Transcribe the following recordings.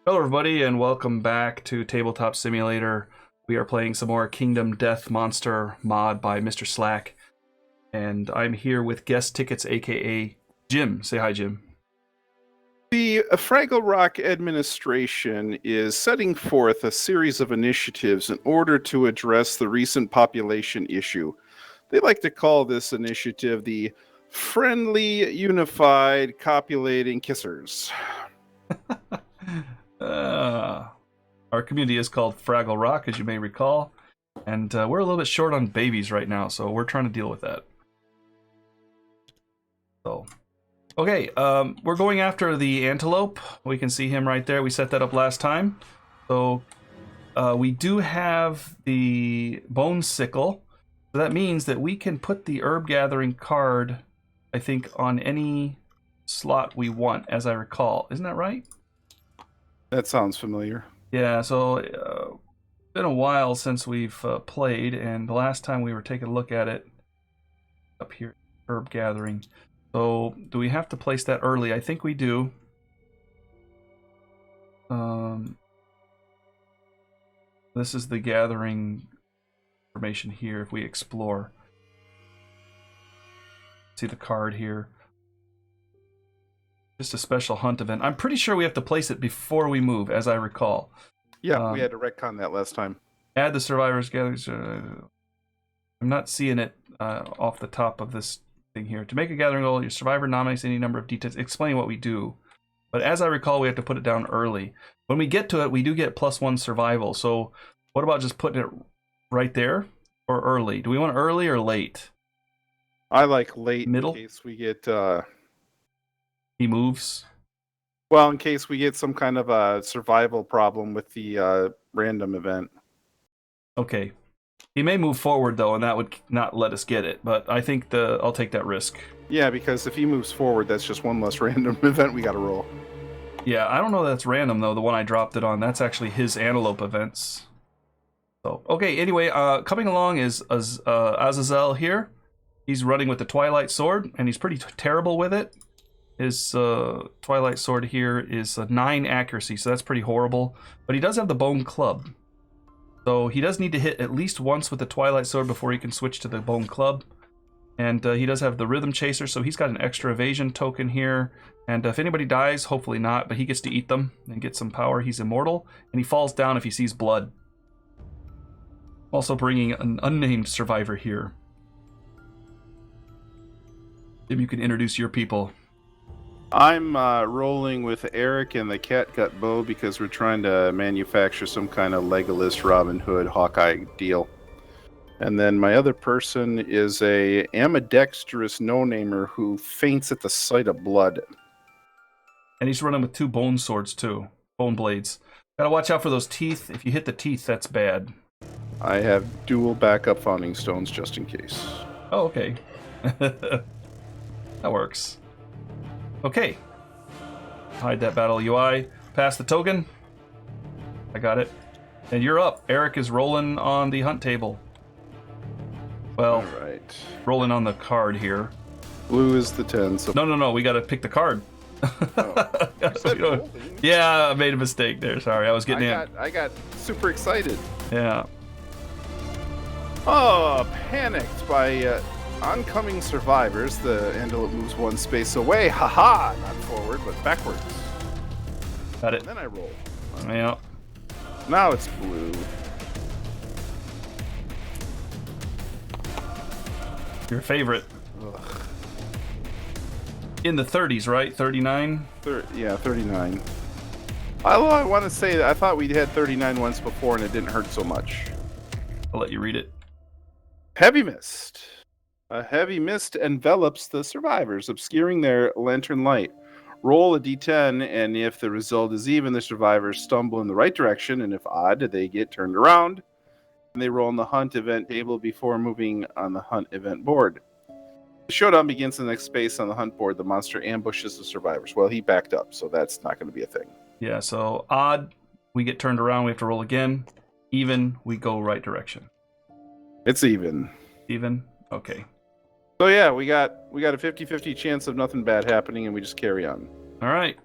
Hello, everybody, and welcome back to Tabletop Simulator. We are playing some more Kingdom Death Monster mod by Mr. Slack, and I'm here with Guest Tickets, aka Jim. Say hi, Jim. The Fraggle Rock administration is setting forth a series of initiatives in order to address the recent population issue. They like to call this initiative the Friendly Unified Copulating Kissers. Our community is called Fraggle Rock, as you may recall, and we're a little bit short on babies right now, so we're trying to deal with that. So, okay, we're going after the antelope. We can see him right there. We set that up last time. So, we do have the bone sickle. So that means that we can put the herb gathering card, I think, on any slot we want, as I recall. Isn't that right? That sounds familiar. Yeah, so it's been a while since we've played, and the last time we were taking a look at it up here, herb gathering. So do we have to place that early? I think we do. This is the gathering information here if we explore. See the card here. Just a special hunt event. I'm pretty sure we have to place it before we move, as I recall. Yeah, we had to retcon that last time. Add the survivors gathering. I'm not seeing it off the top of this thing here. To make a gathering goal, your survivor nominates any number of details explaining what we do. But as I recall, we have to put it down early. When we get to it, we do get +1 survival. So what about just putting it right there or early? Do we want early or late? I like late Middle? in case we get... He moves. Well, in case we get some kind of a survival problem with the random event. Okay. He may move forward, though, and that would not let us get it. But I think I'll take that risk. Yeah, because if he moves forward, that's just one less random event we gotta roll. Yeah, I don't know that's random, though, the one I dropped it on. That's actually his antelope events. So, okay, anyway, coming along is Azazel here. He's running with the Twilight Sword, and he's pretty terrible with it. His Twilight Sword here is 9 accuracy, so that's pretty horrible. But he does have the Bone Club. So he does need to hit at least once with the Twilight Sword before he can switch to the Bone Club. And he does have the Rhythm Chaser, so he's got an extra evasion token here. And if anybody dies, hopefully not, but he gets to eat them and get some power. He's immortal, and he falls down if he sees blood. Also bringing an unnamed survivor here. If you can introduce your people. I'm rolling with Erik and the Catgut Bow because we're trying to manufacture some kind of Legolas, Robin Hood, Hawkeye deal. And then my other person is a ambidextrous no-namer who faints at the sight of blood. And he's running with 2 bone swords, too. Bone blades. Gotta watch out for those teeth. If you hit the teeth, that's bad. I have dual backup founding stones just in case. Oh, okay. That works. Okay. Hide that battle UI. Pass the token. I got it. And you're up. Erik is rolling on the hunt table. Well, all right. Rolling on the card here. Blue is the 10. So No. We gotta pick the card. Oh. Yeah, I made a mistake there. Sorry, I was getting in. I got super excited. Yeah. Oh, panicked by oncoming survivors. The antelope moves 1 space away. Haha! Not forward, but backwards. Got it. And then I roll. Yeah. Now it's blue. Your favorite. Ugh. In the 30s, right? 39? Yeah, 39. Although I want to say that I thought we had 39 once before and it didn't hurt so much. I'll let you read it. Heavy mist. A heavy mist envelops the survivors, obscuring their lantern light. Roll a d10, and if the result is even, the survivors stumble in the right direction, and if odd, they get turned around. And they roll on the hunt event table before moving on the hunt event board. The showdown begins in the next space on the hunt board. The monster ambushes the survivors. Well, he backed up, so that's not going to be a thing. Yeah, so odd, we get turned around, we have to roll again. Even, we go right direction. It's even. Even? Okay. So yeah, we got a 50-50 chance of nothing bad happening, and we just carry on. All right.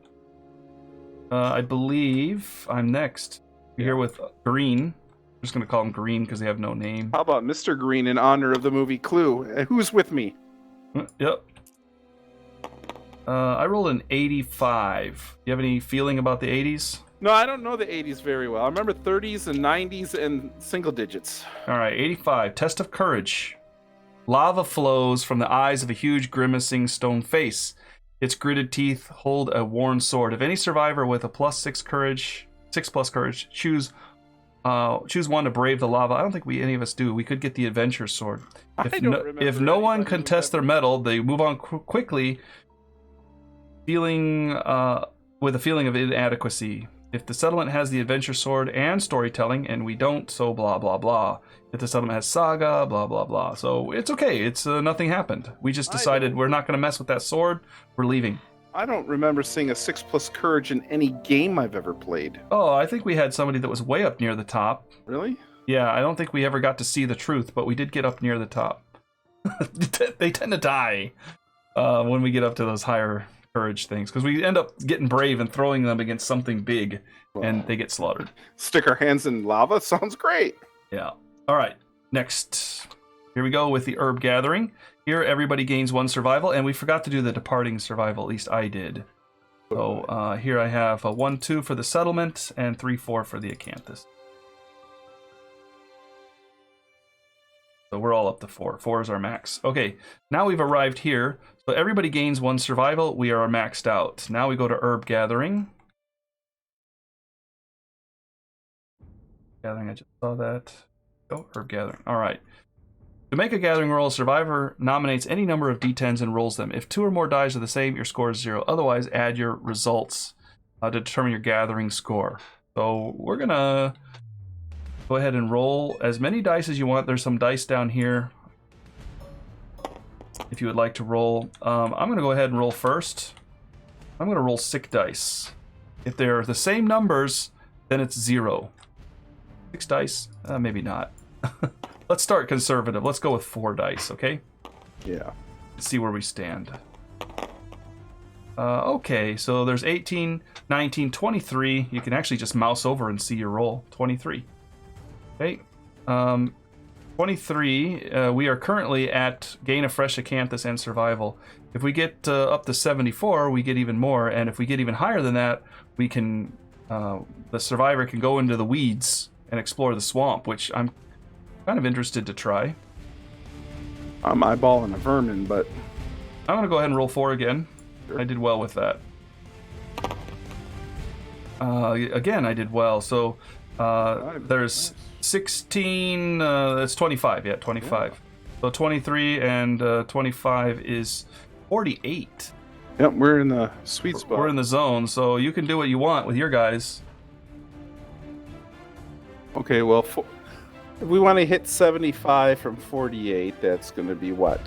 I believe I'm next. We're here with Green. I'm just going to call him Green because they have no name. How about Mr. Green in honor of the movie Clue? Who's with me? Yep. I rolled an 85. You have any feeling about the 80s? No, I don't know the 80s very well. I remember 30s and 90s and single digits. All right, 85. Test of courage. Lava flows from the eyes of a huge grimacing stone face. Its gritted teeth hold a worn sword. If any survivor with a +6 courage, 6+ courage, choose one to brave the lava. I don't think any of us do. We could get the adventure sword. If no one contests their medal, they move on quickly, with a feeling of inadequacy. If the settlement has the adventure sword and storytelling, and we don't, so blah blah blah. If the settlement has saga, blah blah blah. So it's okay. It's nothing happened. We just decided we're not going to mess with that sword. We're leaving. I don't remember seeing a 6+ courage in any game I've ever played. Oh, I think we had somebody that was way up near the top. Really? Yeah, I don't think we ever got to see the truth, but we did get up near the top. They tend to die when we get up to those higher courage things, because we end up getting brave and throwing them against something big, and they get slaughtered. Stick our hands in lava? Sounds great. Yeah. All right. Next. Here we go with the herb gathering. Here, everybody gains 1 survival, and we forgot to do the departing survival. At least I did. So here I have a 1-2 for the settlement and 3-4 for the acanthus. So we're all up to 4. 4 is our max. Okay, now we've arrived here. So everybody gains 1 survival. We are maxed out. Now we go to herb gathering. Gathering, I just saw that. Oh, herb gathering. All right. To make a gathering roll, a survivor nominates any number of d10s and rolls them. If 2 or more dice are the same, your score is 0. Otherwise, add your results to determine your gathering score. So we're going to go ahead and roll as many dice as you want. There's some dice down here if you would like to roll. I'm going to go ahead and roll first. I'm going to roll 6 dice. If they're the same numbers, then it's 0. 6 dice? Maybe not. Let's start conservative. Let's go with 4 dice, okay? Yeah. Let's see where we stand. Okay, so there's 18, 19, 23. You can actually just mouse over and see your roll. 23. Okay. 23, we are currently at gain a fresh acanthus and survival. If we get up to 74, we get even more. And if we get even higher than that, we can, the survivor can go into the weeds and explore the swamp, which I'm kind of interested to try. I'm eyeballing a vermin, but I'm going to go ahead and roll 4 again. Sure. I did well with that. Again, I did well. So there's 16, that's 25. Yeah, 25. Yeah. So 23 and 25 is 48. Yep, we're in the sweet spot. We're in the zone, so you can do what you want with your guys. Okay, well, if we want to hit 75 from 48, that's going to be what?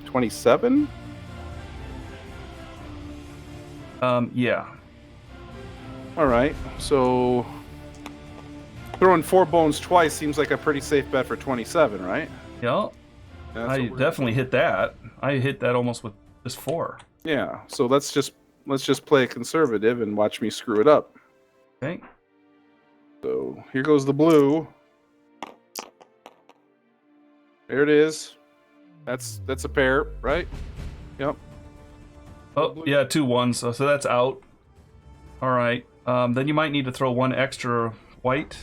27? Yeah. All right, so throwing 4 bones twice seems like a pretty safe bet for 27, right? Yeah. I definitely hit that. I hit that almost with just 4. Yeah, so let's just play conservative and watch me screw it up. Okay. So here goes the blue. There it is. That's a pair, right? Yep. Oh, yeah, 2 1s, so that's out. All right. Then you might need to throw 1 extra white,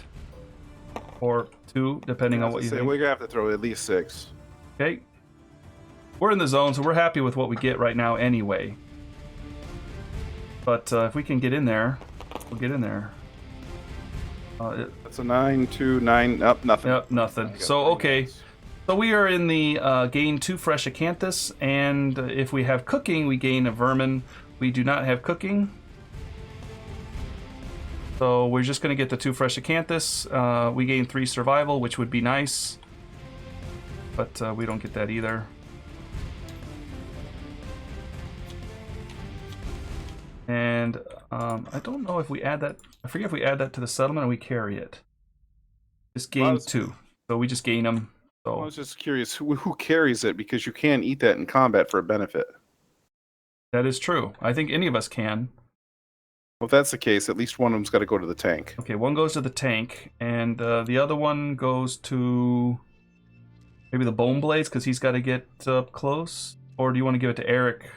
or 2, depending on what you think. We're gonna have to throw at least 6. Okay. We're in the zone, so we're happy with what we get right now anyway. But if we can get in there, we'll get in there. That's a 9, 2, 9. Nope, nothing. Yep, nothing. So, okay. So we are in the gain 2 fresh acanthus, and if we have cooking, we gain a vermin. We do not have cooking. So we're just going to get the 2 fresh acanthus. We gain 3 survival, which would be nice. But we don't get that either. And I don't know if we add that. I forget if we add that to the settlement or we carry it. Just gain 2. So we just gain them. So I was just curious, who carries it? Because you can eat that in combat for a benefit. That is true. I think any of us can. Well, if that's the case, at least one of them's got to go to the tank. Okay, one goes to the tank, and the other one goes to maybe the bone blades because he's got to get up close. Or do you want to give it to Erik,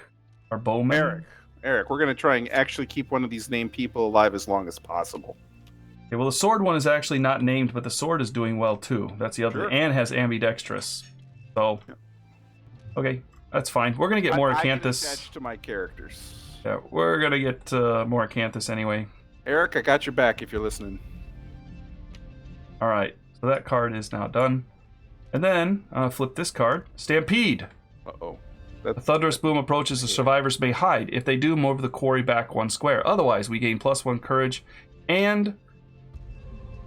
our bowman? Erik, we're going to try and actually keep one of these named people alive as long as possible. Okay, well, the sword one is actually not named, but the sword is doing well too. That's the other, and has ambidextrous. So, okay, that's fine. We're gonna get more Acanthus. Attached to my characters. Yeah, we're gonna get more Acanthus anyway. Erik, I got your back if you're listening. All right, so that card is now done, and then flip this card. Stampede. Uh-oh. A thunderous boom approaches. The survivors may hide. If they do, move the quarry back 1 square. Otherwise, we gain +1 courage, and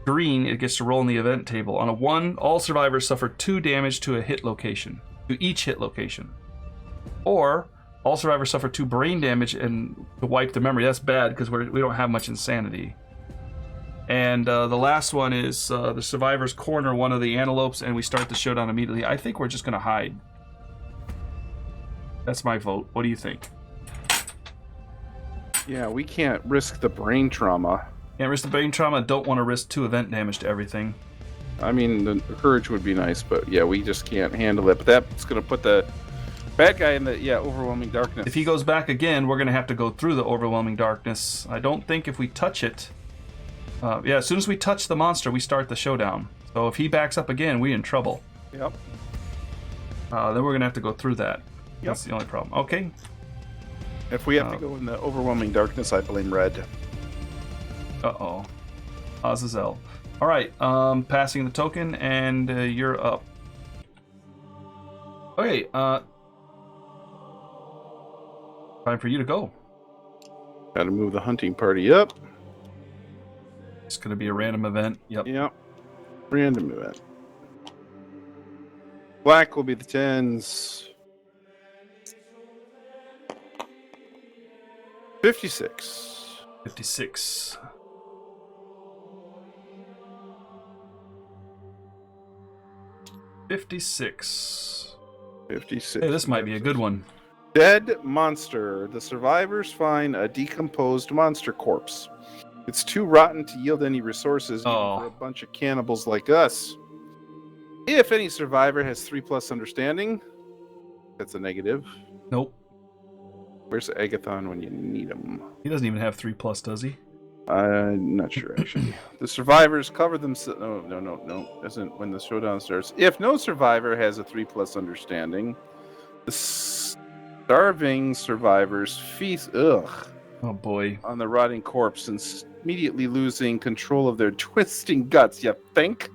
green, it gets to roll in the event table. On a 1, all survivors suffer 2 damage to a hit location, to each hit location. Or all survivors suffer 2 brain damage and to wipe the memory. That's bad because we don't have much insanity. And the last one is the survivors corner one of the antelopes and we start the showdown immediately. I think we're just going to hide. That's my vote. What do you think? Yeah, we can't risk the brain trauma. Can't risk the brain trauma. Don't want to risk 2 event damage to everything. I mean, the courage would be nice, but yeah, we just can't handle it. But that's going to put the bad guy in the, overwhelming darkness. If he goes back again, we're going to have to go through the overwhelming darkness. I don't think if we touch it... as soon as we touch the monster, we start the showdown. So if he backs up again, we're in trouble. Yep. Then we're going to have to go through that. Yep. That's the only problem. Okay. If we have to go in the overwhelming darkness, I blame red. Uh-oh. Azazel. All right, passing the token, and you're up. Okay, time for you to go. Gotta move the hunting party up. It's going to be a random event. Yep. Yep. Random event. Black will be the 10s. 56. 56. $56. 56. Hey, this might be a good one. Dead monster. The survivors find a decomposed monster corpse. It's too rotten to yield any resources even for a bunch of cannibals like us. If any survivor has 3+ understanding, that's a negative. Nope. Where's Agathon when you need him? He doesn't even have 3+, does he? I'm not sure, actually. The survivors cover themselves... No. Doesn't when the showdown starts. If no survivor has a 3+ understanding, the starving survivors feast... Ugh. Oh, boy. On the rotting corpse and immediately losing control of their twisting guts, you think?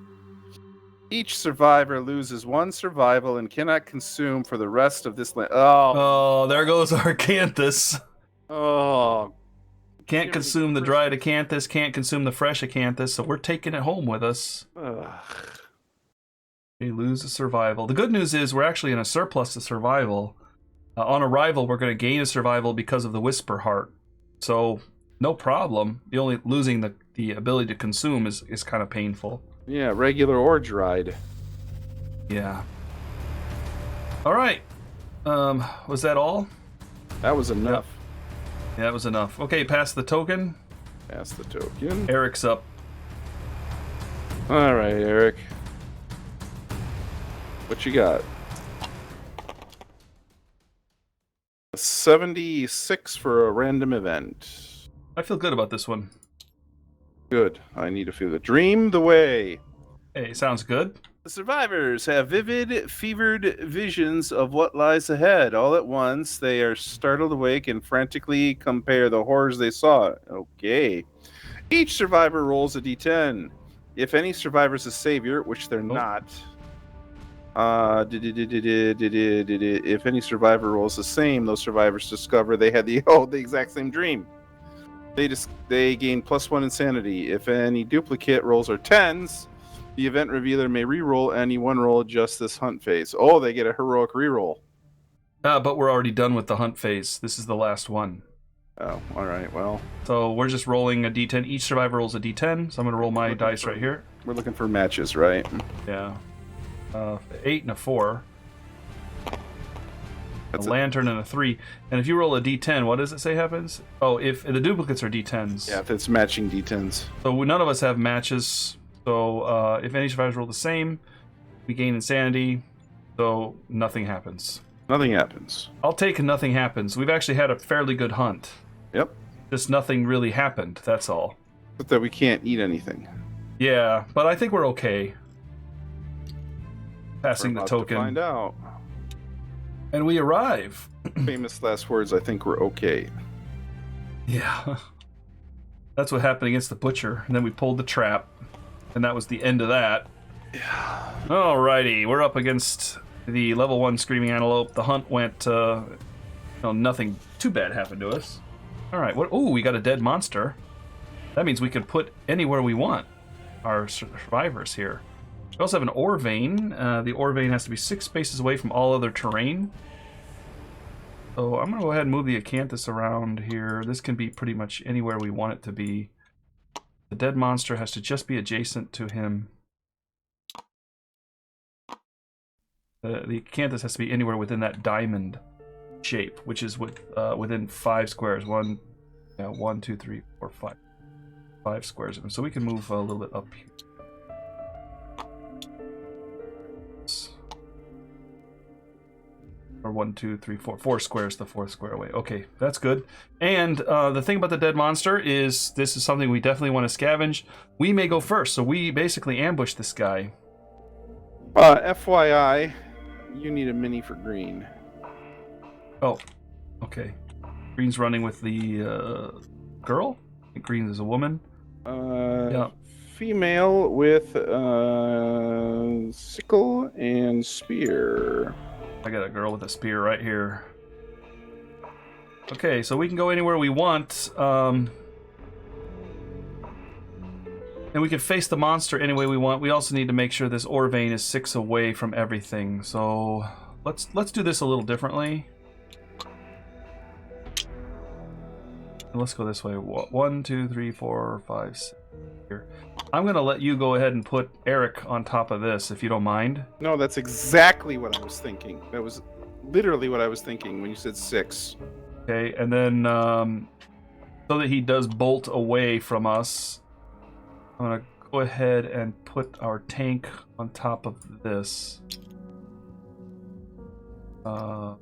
Each survivor loses 1 survival and cannot consume for the rest of this land. Oh, there goes our Acanthus. Oh. Can't consume the dried Acanthus, can't consume the fresh Acanthus, so we're taking it home with us. We lose a survival. The good news is we're actually in a surplus to survival. On arrival, we're going to gain a survival because of the Whisper Heart. So, no problem. The only losing the ability to consume is kind of painful. Yeah, regular or dried. Yeah. All right. Was that all? That was enough. Yeah, that was enough. Okay, pass the token. Pass the token. Erik's up. All right, Erik. What you got? 76 for a random event. I feel good about this one. Good. I need to feel the dream the way. Hey, sounds good. The survivors have vivid, fevered visions of what lies ahead. All at once, they are startled awake and frantically compare the horrors they saw. Okay. Each survivor rolls a d10. If any survivor is a savior, which they're not. If any survivor rolls the same, those survivors discover they had the exact same dream. They gain +1 insanity. If any duplicate rolls are 10s, the event revealer may re-roll any one roll just this hunt phase. Oh, they get a heroic re-roll. But we're already done with the hunt phase. This is the last one. Oh, all right. Well, so we're just rolling a d10. Each survivor rolls a d10. So I'm going to roll my dice right here. We're looking for matches, right? Yeah. 8 and a 4. a lantern, and a 3. And if you roll a d10, what does it say happens? Oh, if the duplicates are d10s. Yeah, if it's matching d10s. So none of us have matches. So if any survivors roll the same, we gain insanity. So nothing happens. Nothing happens. I'll take nothing happens. We've actually had a fairly good hunt. Yep. Just nothing really happened, that's all. But that we can't eat anything. Yeah, but I think we're okay. Passing the token. To find out. And we arrive. Famous last words, I think we're okay. Yeah. That's what happened against the butcher. And then we pulled the trap. And that was the end of that. Yeah. Alrighty, we're up against the level 1 Screaming Antelope. The hunt went, nothing too bad happened to us. Alright, what? Oh, we got a dead monster. That means we can put anywhere we want our survivors here. We also have an ore vein. The ore vein has to be 6 spaces away from all other terrain. So I'm going to go ahead and move the acanthus around here. This can be pretty much anywhere we want it to be. The dead monster has to just be adjacent to him. The acanthus has to be anywhere within that diamond shape, which is within 5 squares. 1, 2, 3, 4, 5. 5 squares of them. So we can move a little bit up here. Or 1, 2, 3, 4. 4 squares, the 4th square away. Okay, that's good. And the thing about the dead monster is this is something we definitely want to scavenge. We may go first, so we basically ambush this guy. FYI, you need a mini for green. Oh, okay. Green's running with the girl? I think Green is a woman. Yeah. Female with sickle and spear. I got a girl with a spear right here. Okay, so we can go anywhere we want. And we can face the monster any way we want. We also need to make sure this ore vein is 6 away from everything. So let's do this a little differently. And let's go this way. 1, 2, 3, 4, 5, 6. Here. I'm gonna let you go ahead and put Erik on top of this, if you don't mind. No, that's exactly what I was thinking. That was literally what I was thinking when you said 6. Okay, and then so that he does bolt away from us, I'm gonna go ahead and put our tank on top of this. Or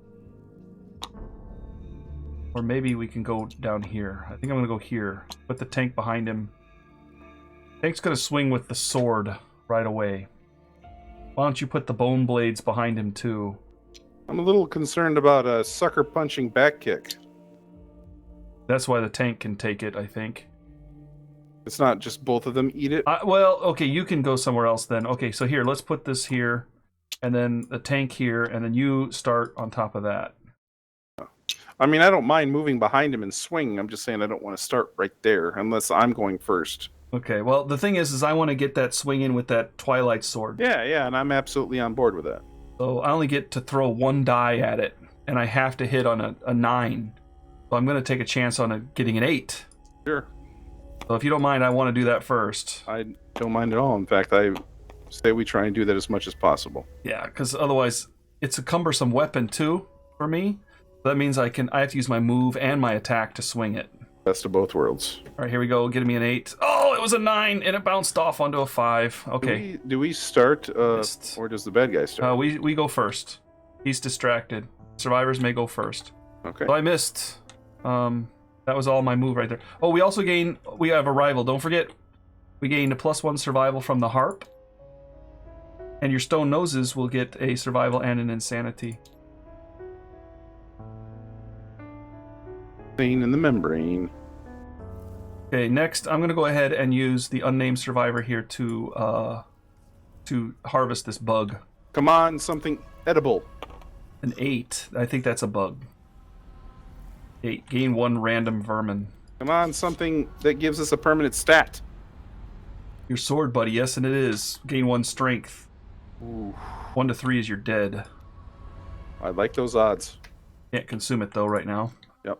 maybe we can go down here. I think I'm gonna go here. Put the tank behind him. Tank's gonna swing with the sword right away. Why don't you put the bone blades behind him too? I'm a little concerned about a sucker punching back kick. That's why the tank can take it, I think. It's not just both of them eat it? Well, okay, you can go somewhere else then. Okay, so here, let's put this here, and then the tank here, and then you start on top of that. I mean, I don't mind moving behind him and swinging. I'm just saying I don't want to start right there unless I'm going first. Okay, well, the thing is I want to get that swing in with that Twilight Sword. Yeah, and I'm absolutely on board with that. So I only get to throw 1 die at it, and I have to hit on a 9. So I'm going to take a chance on getting an 8. Sure. So if you don't mind, I want to do that first. I don't mind at all. In fact, I say we try and do that as much as possible. Yeah, because otherwise it's a cumbersome weapon too for me. That means I have to use my move and my attack to swing it. Best of both worlds. All right, here we go. Getting me an 8. Oh, it was a 9, and it bounced off onto a 5. Okay. Do we start, or does the bad guy start? We go first. He's distracted. Survivors may go first. Okay. So I missed. That was all my move right there. Oh, we have a rival. Don't forget, we gained a +1 survival from the harp. And your stone noses will get a survival and an insanity. In the membrane. Okay, next I'm going to go ahead and use the unnamed survivor here to harvest this bug. Come on, something edible. An 8. I think that's a bug. 8. Gain 1 random vermin. Come on, something that gives us a permanent stat. Your sword, buddy. Yes, and it is. Gain 1 strength. Ooh. 1 to 3 is your dead. I like those odds. Can't consume it though right now. Yep.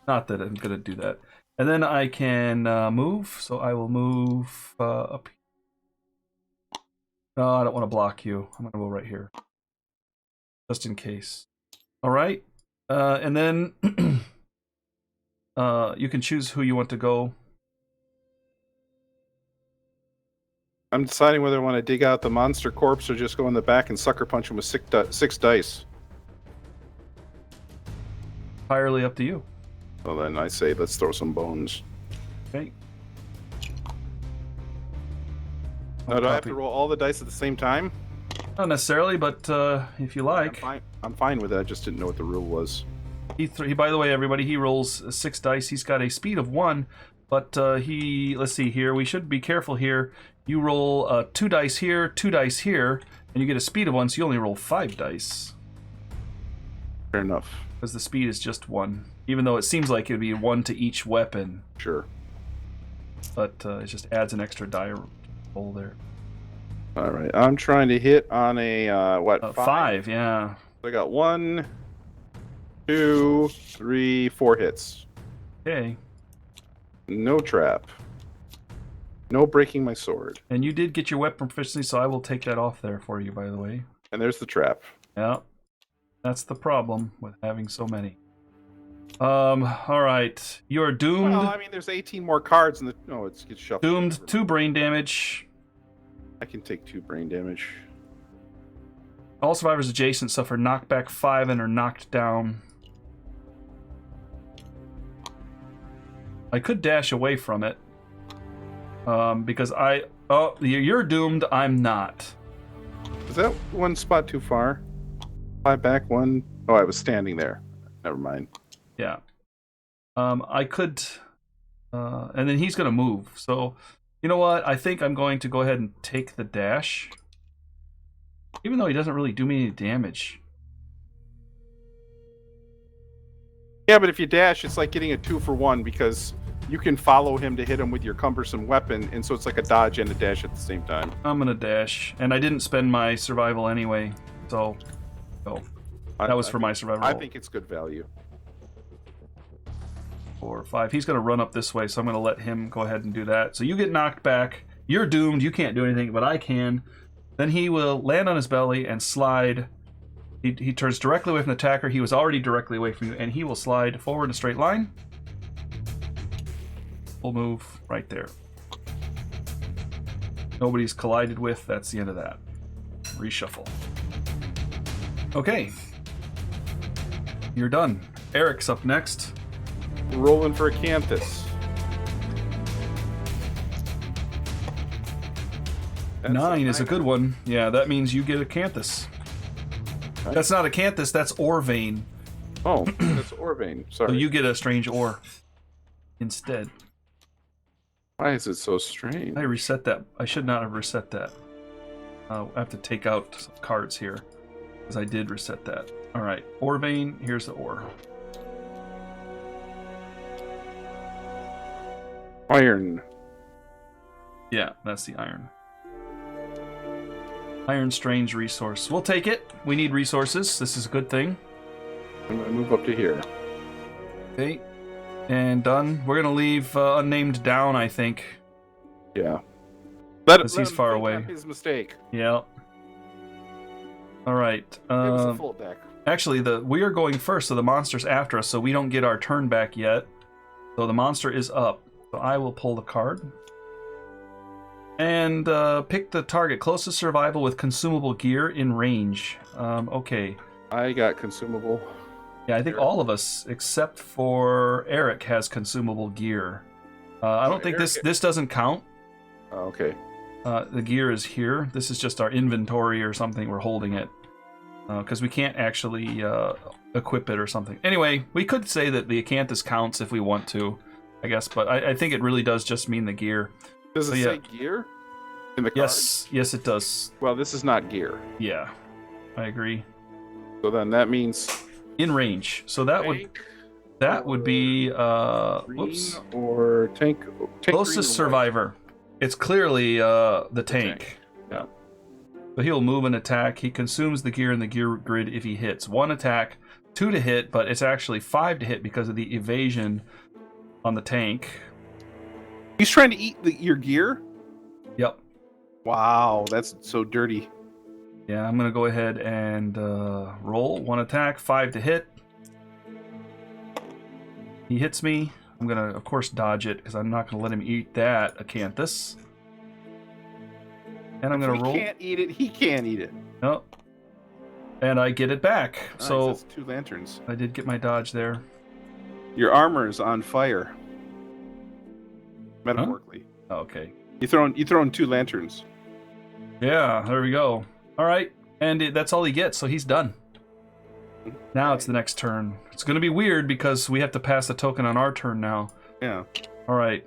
Not that I'm gonna do that. And then I can move. So I will move up. No, I don't want to block you. I'm gonna go right here, just in case. All right. And then you can choose who you want to go. I'm deciding whether I want to dig out the monster corpse or just go in the back and sucker punch him with six dice. Entirely up to you. Well, then I say let's throw some bones. Okay. Now, do I have to roll all the dice at the same time? Not necessarily, but if you like. I'm fine with it. I just didn't know what the rule was. He by the way, everybody, he rolls 6 dice. He's got a speed of 1, but let's see here. We should be careful here. You roll 2 dice here, 2 dice here, and you get a speed of 1, so you only roll 5 dice. Fair enough. Because the speed is just 1, even though it seems like it'd be 1 to each weapon. Sure. But it just adds an extra die roll there. All right. I'm trying to hit on a what? 5, yeah. I got 1, 2, 3, 4 hits. Okay. No trap. No breaking my sword. And you did get your weapon proficiency, so I will take that off there for you, by the way. And there's the trap. Yeah. That's the problem with having so many. All right. You're doomed. Well, I mean, there's 18 more cards in the... No, it gets shuffled. Doomed 2 brain damage. I can take 2 brain damage. All survivors adjacent suffer knockback 5 and are knocked down. I could dash away from it. Because oh, you're doomed, I'm not. Is that one spot too far? 5 back, 1... Oh, I was standing there. Never mind. Yeah. I could... and then he's going to move. So, you know what? I think I'm going to go ahead and take the dash. Even though he doesn't really do me any damage. Yeah, but if you dash, it's like getting a 2-for-1 because you can follow him to hit him with your cumbersome weapon, and so it's like a dodge and a dash at the same time. I'm going to dash. And I didn't spend my survival anyway. So, that was for my survival. I think it's good value. 4, 5. He's going to run up this way, so I'm going to let him go ahead and do that. So you get knocked back. You're doomed. You can't do anything, but I can. Then he will land on his belly and slide. He turns directly away from the attacker. He was already directly away from you, and he will slide forward in a straight line. We'll move right there. Nobody's collided with. That's the end of that. Reshuffle. Okay. You're done. Eric's up next. Rolling for Acanthus. 9 is a good one. Yeah, that means you get Acanthus. Right. That's not Acanthus, that's Orvane. Oh, that's Orvane. Sorry. So you get a strange ore instead. Why is it so strange? I reset that. I should not have reset that. I have to take out some cards here, because I did reset that. Alright, Orvane, here's the ore. Iron. Yeah, that's the iron. Iron strange resource. We'll take it. We need resources. This is a good thing. I'm going to move up to here. Okay. And done. We're going to leave unnamed down, I think. Yeah. Because he's far away. His mistake. Yeah. All right. It was a full deck. Actually, we are going first, so the monster's after us, so we don't get our turn back yet. So the monster is up. So I will pull the card. And pick the target closest survival with consumable gear in range. Okay. I got consumable. Yeah, I think all of us, except for Erik, has consumable gear. I don't think this doesn't count. Oh, okay. The gear is here. This is just our inventory or something. We're holding it. Because we can't actually equip it or something. Anyway, we could say that the Acanthus counts if we want to, I guess. But I think it really does just mean the gear. Does it say gear in the card? Yes, it does. Well, this is not gear. Yeah, I agree. So then that means in range. So that would be whoops. Or tank closest survivor. It's clearly the tank. Yeah. So he'll move and attack. He consumes the gear in the gear grid if he hits. 1 attack, 2 to hit, but it's actually 5 to hit because of the evasion on the tank. He's trying to eat your gear? Yep. Wow, that's so dirty. Yeah, I'm going to go ahead and roll. 1 attack, 5 to hit. He hits me. I'm gonna, of course, dodge it because I'm not gonna let him eat that acanthus. And I'm gonna roll. He can't eat it. He can't eat it. No. And I get it back. Nice, So that's 2 lanterns. I did get my dodge there. Your armor is on fire. Metaphorically. Huh? Okay. You thrown 2 lanterns. Yeah, there we go. All right, and that's all he gets, so he's done. Now it's the next turn. It's going to be weird because we have to pass the token on our turn now. Yeah. All right.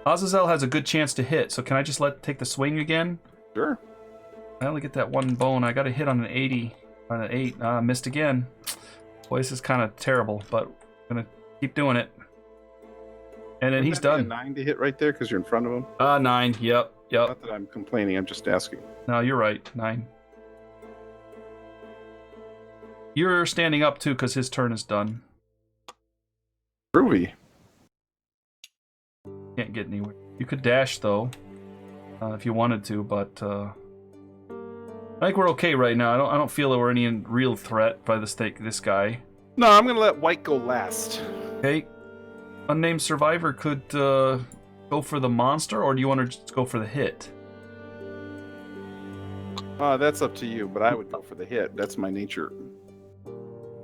Azazel has a good chance to hit, so can I just take the swing again? Sure. I only get that 1 bone. I got to hit on an 80, on an 8. Missed again. Boy, this is kind of terrible, but I'm going to keep doing it. And then he's done. 9 to hit right there because you're in front of him. 9. Yep. Not that I'm complaining. I'm just asking. No, you're right. 9. You're standing up too because his turn is done. Groovy. Can't get anywhere. You could dash though, if you wanted to, but I think we're okay right now. I don't feel that we're any real threat by this guy. No, I'm gonna let white go last. Okay. Unnamed survivor could go for the monster, or do you want to just go for the hit? That's up to you, but I would go for the hit. That's my nature.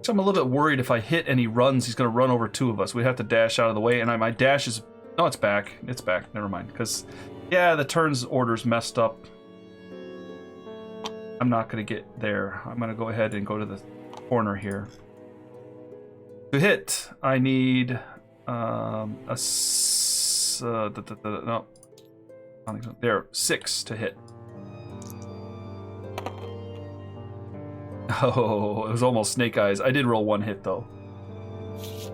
So I'm a little bit worried if I hit and he runs, he's going to run over 2 of us. We'd have to dash out of the way, and my dash is... No, it's back. It's back. Never mind. Because, yeah, the turn's order's messed up. I'm not going to get there. I'm going to go ahead and go to the corner here. To hit, I need no. There, 6 to hit. Oh, it was almost snake eyes. I did roll 1 hit, though.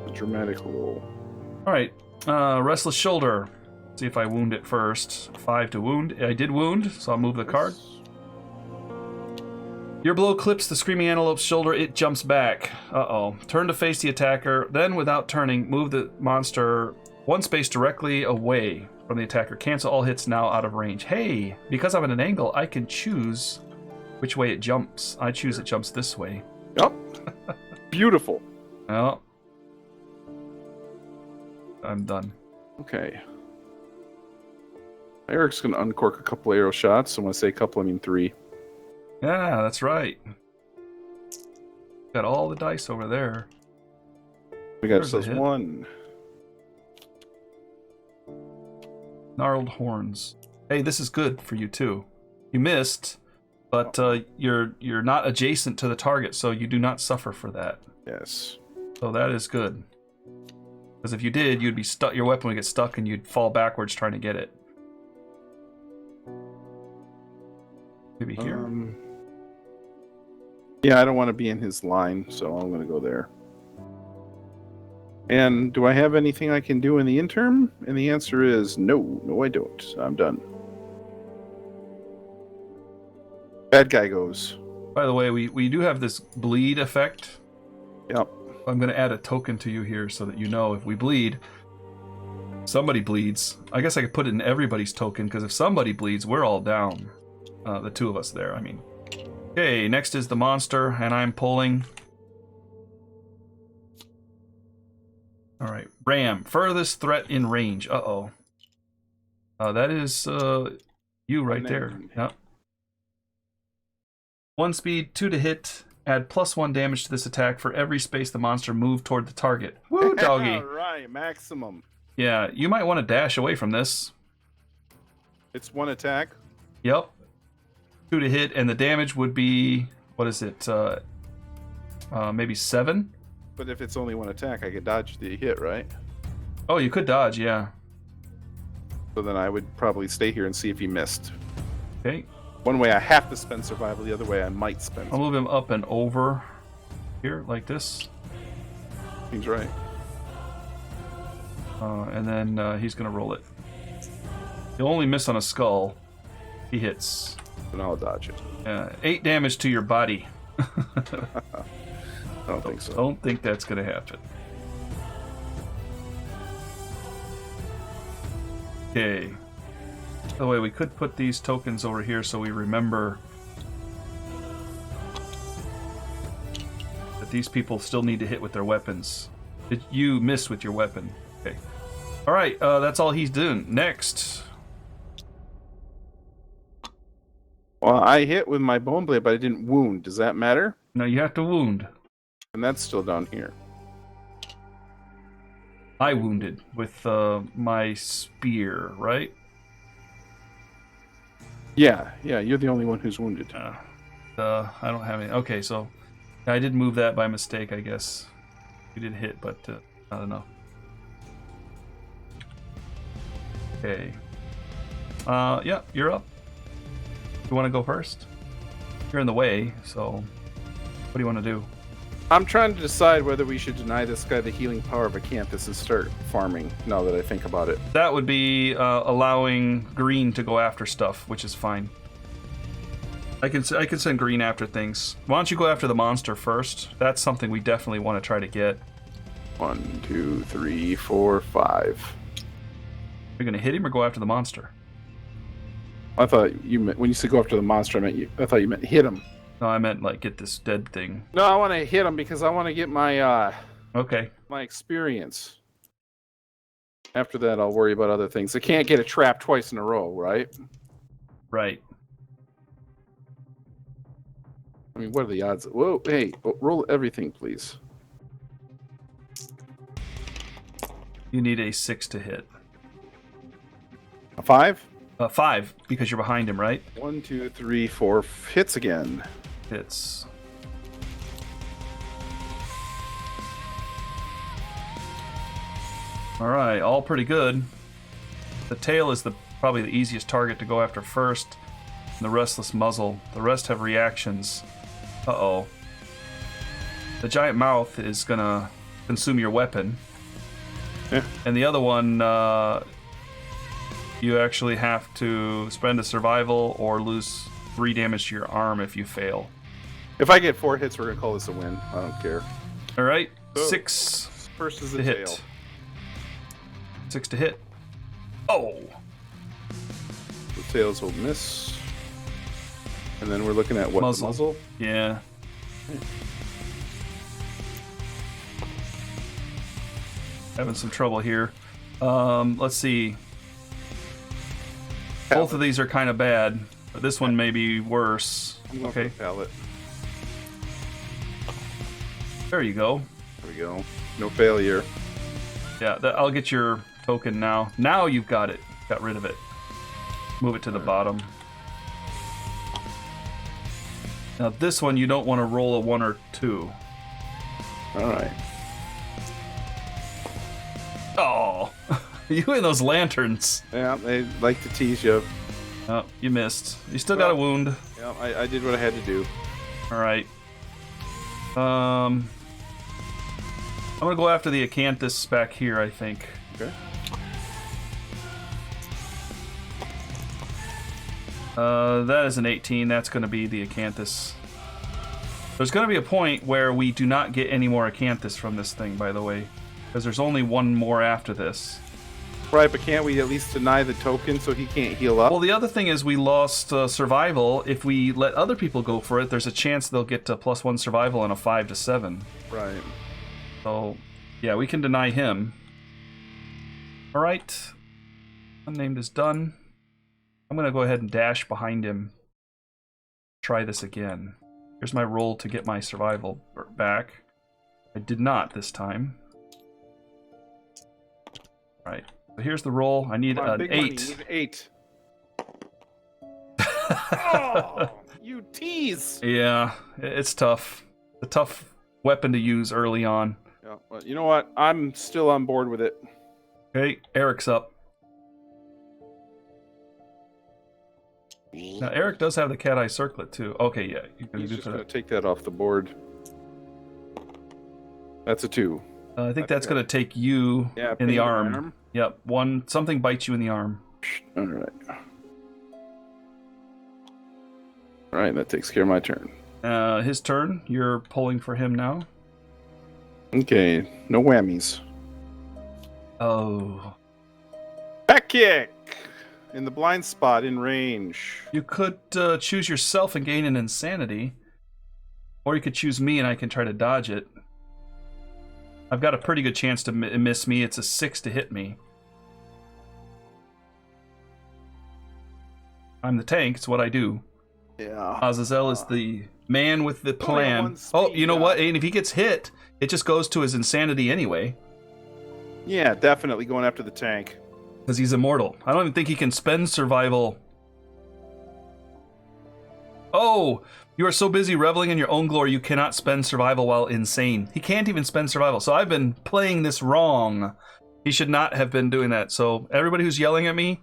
A dramatic roll. All right. Restless shoulder. See if I wound it first. 5 to wound. I did wound, so I'll move the card. Your blow clips the screaming antelope's shoulder. It jumps back. Uh-oh. Turn to face the attacker. Then, without turning, move the monster 1 space directly away from the attacker. Cancel all hits now out of range. Hey, because I'm at an angle, I can choose which way it jumps. I choose it jumps this way. Yep. Beautiful. Oh. I'm done. Okay. Eric's going to uncork a couple arrow shots. So when I say a couple, I mean 3. Yeah, that's right. Got all the dice over there. We got ourselves 1. Gnarled horns. Hey, this is good for you too. You missed, but you're not adjacent to the target, so you do not suffer for that. Yes. So that is good. Because if you did, you'd be stuck. Your weapon would get stuck, and you'd fall backwards trying to get it. Maybe here. Yeah, I don't want to be in his line, so I'm going to go there. And do I have anything I can do in the interim? And the answer is no. No, I don't. I'm done. Bad guy goes. By the way, we do have this bleed effect. Yep. I'm going to add a token to you here so that you know if we bleed, somebody bleeds. I guess I could put it in everybody's token, because if somebody bleeds, we're all down. The 2 of us there, I mean. Okay, next is the monster, and I'm pulling. Alright, Ram, furthest threat in range. Uh-oh. That is you right there. Yep. 1 speed, 2 to hit. Add +1 damage to this attack for every space the monster moved toward the target. Woo, doggy. Alright, maximum. Yeah, you might want to dash away from this. It's 1 attack. Yep. 2 to hit, and the damage would be, what is it, maybe 7? But if it's only 1 attack, I could dodge the hit, right? Oh, you could dodge, yeah. So then I would probably stay here and see if he missed. Okay. One way I have to spend survival, the other way I might spend. I'll move him up and over here, like this. Seems right. And then he's going to roll it. He'll only miss on a skull. He hits. Then I'll dodge it. 8 damage to your body. I don't think so. Don't think that's going to happen. Okay. By the way, we could put these tokens over here so we remember that these people still need to hit with their weapons. You missed with your weapon. Okay. All right, that's all he's doing. Next. Well, I hit with my bone blade, but I didn't wound. Does that matter? Now you have to wound. And that's still down here. I wounded with my spear, right? Yeah, you're the only one who's wounded. I don't have any. Okay, so I did move that by mistake, I guess. We did hit, but I don't know. Okay. Yeah, you're up. You want to go first? You're in the way, so what do you want to do? I'm trying to decide whether we should deny this guy the healing power of Acanthus and start farming, now that I think about it. That would be allowing green to go after stuff, which is fine. I can send green after things. Why don't you go after the monster first? That's something we definitely want to try to get. 1, 2, 3, 4, 5. You're gonna hit him or go after the monster? I thought you meant, when you said go after the monster, I thought you meant hit him. No, I meant like get this dead thing. No, I want to hit him because I want to get my Okay. my experience. After that, I'll worry about other things. I can't get a trap twice in a row, right? Right. I mean, what are the odds? Whoa, hey, roll everything, please. You need a 6 to hit. A 5? 5 because you're behind him, right? 1, 2, 3, 4 hits again. Hits. All right, all pretty good. The tail is probably the easiest target to go after first. And the restless muzzle. The rest have reactions. Uh-oh. The giant mouth is gonna consume your weapon. Yeah. And the other one, you actually have to spend a survival or lose 3 damage to your arm if you fail. If I get 4 hits, we're gonna call this a win. I don't care. All right, So, 6 first is the to tail. hit. 6 to hit. Oh. The tails will miss. And then we're looking at what? Muzzle. The muzzle? Yeah. Having some trouble here. Let's see. Both of these are kind of bad, but this one may be worse. I'm going Okay, for the pallet. there you go. There we go. No failure. Yeah, I'll get your token now. Now you've got it. Got rid of it. Move it to the bottom. Now this one you don't want to roll a 1 or 2. All right. Oh, you and those lanterns. Yeah, they like to tease you. Oh, you missed. You still got a wound. Yeah, I did what I had to do. All right. I'm gonna go after the Acanthus back here, I think. Okay. That is an 18. That's gonna be the Acanthus. There's gonna be a point where we do not get any more Acanthus from this thing, by the way, because there's only one more after this. Right, but can't we at least deny the token so he can't heal up? Well, the other thing is we lost survival. If we let other people go for it, there's a chance they'll get to +1 survival and a 5 to 7. Right. So, yeah, we can deny him. All right. Unnamed is done. I'm going to go ahead and dash behind him. Try this again. Here's my roll to get my survival back. I did not this time. All right. So here's the roll. I need an 8. Money. You need an 8. Oh, you tease. Yeah, it's tough. A tough weapon to use early on. Yeah, well, you know what? I'm still on board with it. Okay, Eric's up. Now, Erik does have the cat eye circlet, too. Okay, yeah. You can He's do just going to that. take that off the board. That's a 2. I think that's going to take you Yeah, in the pain arm. Yep, something bites you in the arm. All right. All right, that takes care of my turn. His turn. You're pulling for him now. Okay, no whammies. Oh. Back kick! In the blind spot, in range. You could choose yourself and gain an insanity. Or you could choose me and I can try to dodge it. I've got a pretty good chance to miss me. It's a 6 to hit me. I'm the tank. It's what I do. Yeah. Azazel is the man with the plan. Speed, Oh, you know what? And if he gets hit, it just goes to his insanity anyway. Yeah, definitely going after the tank. Because he's immortal. I don't even think he can spend survival. Oh, you are so busy reveling in your own glory, you cannot spend survival while insane. He can't even spend survival. So I've been playing this wrong. He should not have been doing that. So everybody who's yelling at me,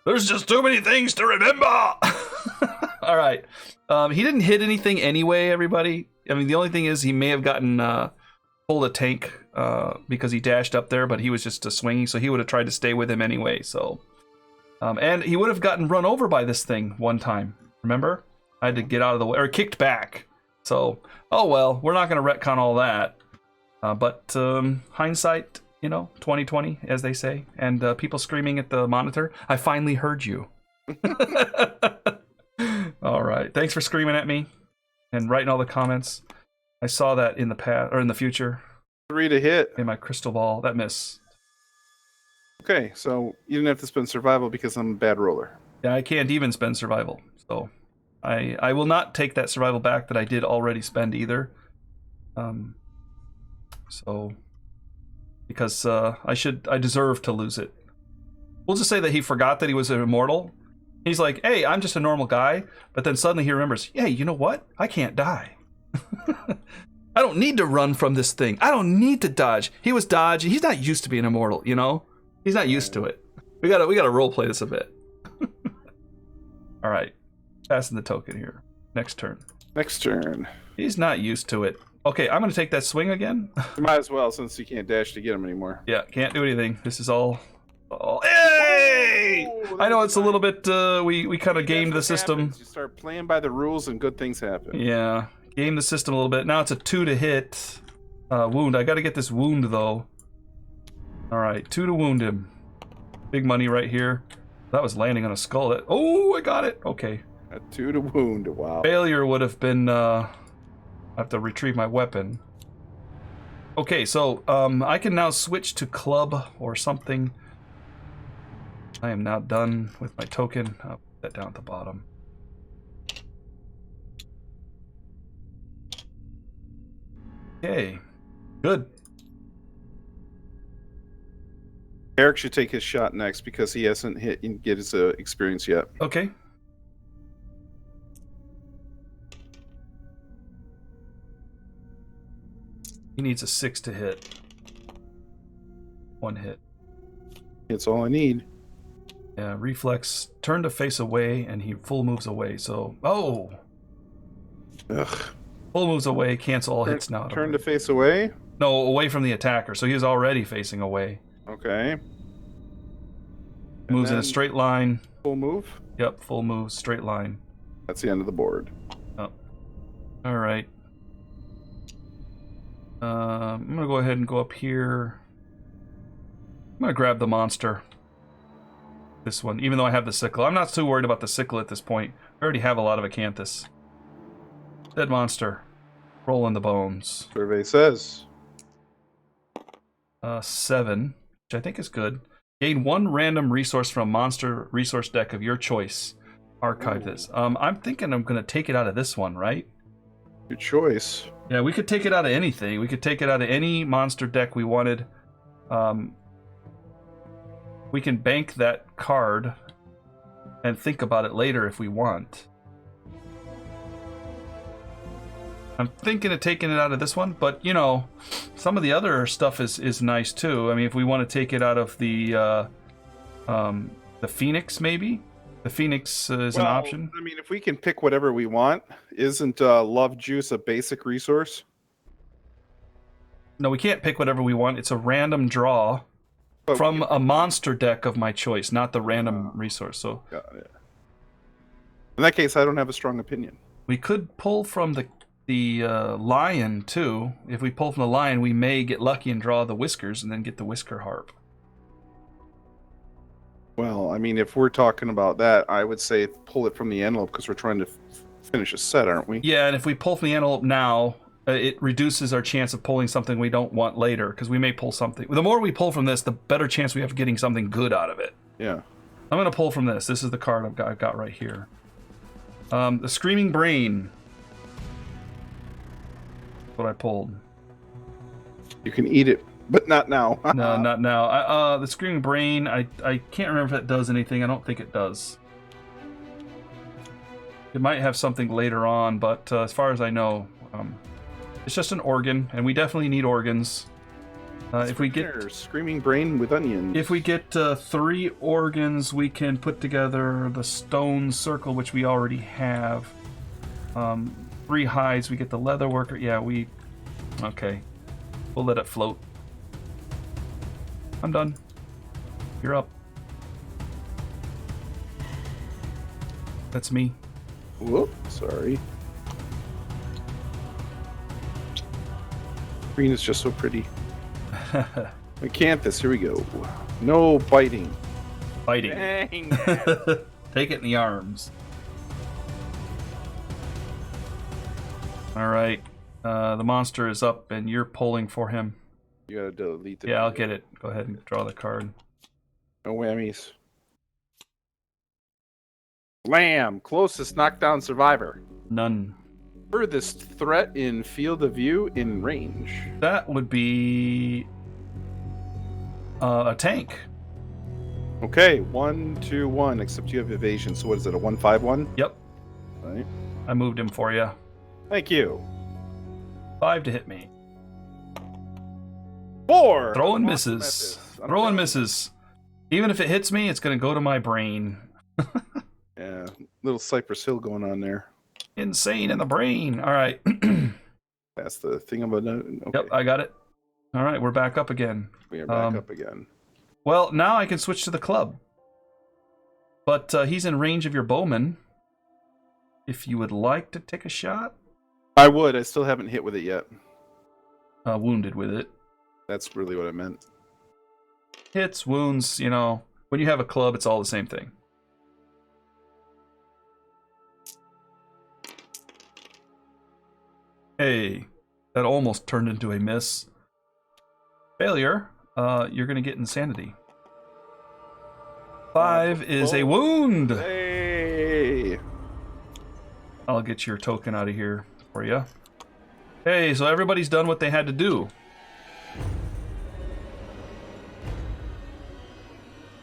there's just too many things to remember. All right. He didn't hit anything anyway, everybody. I mean, the only thing is he may have gotten pulled a tank because he dashed up there, but he was just swinging, so he would have tried to stay with him anyway. So, and he would have gotten run over by this thing one time. Remember? I had to get out of the way, or kicked back. So, oh well, we're not going to retcon all that. But hindsight, 2020, as they say, and people screaming at the monitor. I finally heard you. All right. Thanks for screaming at me and writing all the comments. I saw that in the past or in the future. 3 to hit. In my crystal ball. That miss. Okay, so you didn't have to spend survival because I'm a bad roller. Yeah, I can't even spend survival. So I will not take that survival back that I did already spend either. So because I deserve to lose it. We'll just say that he forgot that he was an immortal. He's like, hey, I'm just a normal guy. But then suddenly he remembers, hey, you know what? I can't die. I don't need to run from this thing. I don't need to dodge. He was dodging. He's not used to being immortal, He's not used to it. We gotta role play this a bit. All right. Passing the token here. Next turn. He's not used to it. Okay, I'm gonna take that swing again. You might as well, since you can't dash to get him anymore. Yeah, can't do anything. This is all hey! Whoa, I know it's a little bit we kind of gamed the system. Happens. You start playing by the rules and good things happen. Yeah. Game the system a little bit. Now it's a 2 to hit. Wound. I gotta get this wound though. Alright, 2 to wound him. Big money right here. That was landing on a skull. Oh, I got it. Okay. A 2 to wound. Wow. Failure would have been I have to retrieve my weapon. Okay, so I can now switch to club or something. I am now done with my token. I'll put that down at the bottom. Okay, good. Erik should take his shot next because he hasn't hit and get his experience yet. Okay. He needs a 6 to hit. 1 hit. It's all I need. Yeah, reflex. Turn to face away, and he full moves away. So, oh! Ugh. Full moves away, cancel all hits now. Turn to face away? No, away from the attacker. So he is already facing away. Okay. Moves in a straight line. Full move? Yep, full move, straight line. That's the end of the board. Oh. All right. I'm going to go ahead and go up here. I'm going to grab the monster. This one, even though I have the sickle. I'm not too worried about the sickle at this point. I already have a lot of acanthus. Dead monster. Roll in the bones. Survey says. 7, which I think is good. Gain 1 random resource from a monster resource deck of your choice. Archive this. I'm thinking I'm going to take it out of this one, right? Your choice. Yeah, we could take it out of anything. We could take it out of any monster deck we wanted. We can bank that card and think about it later if we want. I'm thinking of taking it out of this one, but some of the other stuff is nice too. I mean, if we want to take it out of the Phoenix, maybe the Phoenix is an option. I mean, if we can pick whatever we want, isn't Love Juice a basic resource? No, we can't pick whatever we want. It's a random draw from a monster deck of my choice, not the random resource. So, got it. In that case, I don't have a strong opinion. We could pull from the lion too. If we pull from the lion, we may get lucky and draw the whiskers and then get the whisker harp. Well, I mean, if we're talking about that, I would say pull it from the envelope because we're trying to finish a set, aren't we? Yeah, and if we pull from the antelope now, it reduces our chance of pulling something we don't want later, because we may pull something. The more we pull from this, the better chance we have of getting something good out of it. Yeah. I'm going to pull from this. This is the card I've got right here. The Screaming Brain. That's what I pulled. You can eat it, but not now. No, not now. The Screaming Brain, I can't remember if that does anything. I don't think it does. It might have something later on, but as far as I know, it's just an organ, and we definitely need organs. If we get Screaming Brain with onions. If we get 3 organs, we can put together the stone circle, which we already have. 3 hides, we get the leather worker. Yeah, okay. We'll let it float. I'm done. You're up. That's me. Whoop, sorry. Green is just so pretty. Acanthus, here we go. No biting. Biting. Dang. Take it in the arms. Alright. The monster is up and you're pulling for him. You gotta delete the Yeah, I'll get it. Go ahead and draw the card. No whammies. Lamb, closest knockdown survivor. None. Furthest threat in field of view in range. That would be a tank. Okay, 1, 2, 1. Except you have evasion. So what is it? A 1-5-1? Yep. Right. I moved him for you. Thank you. 5 to hit me. 4. Throw and misses. Throw and misses. Even if it hits me, it's going to go to my brain. Yeah, little Cypress Hill going on there. Insane in the brain. All right. That's the thing about it. Okay. Yep, I got it. All right, we're back up again. We are back up again. Well, now I can switch to the club. But he's in range of your bowman. If you would like to take a shot. I would. I still haven't hit with it yet. Wounded with it. That's really what I meant. Hits, wounds, when you have a club, it's all the same thing. Hey, that almost turned into a miss. Failure, you're going to get insanity. 5 is a wound! Hey! I'll get your token out of here for you. Hey, so everybody's done what they had to do.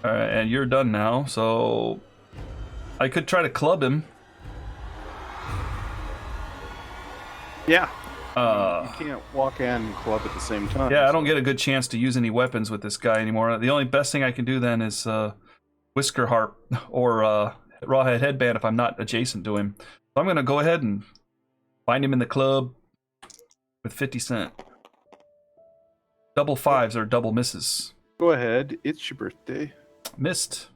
Alright, and you're done now, so I could try to club him. Yeah. You can't walk and club at the same time. Yeah, I don't get a good chance to use any weapons with this guy anymore. The only best thing I can do then is Whisker Harp or Rawhead Headband if I'm not adjacent to him. So I'm going to go ahead and find him in the club with 50 cent. Double 5s or double misses. Go ahead. It's your birthday. Missed.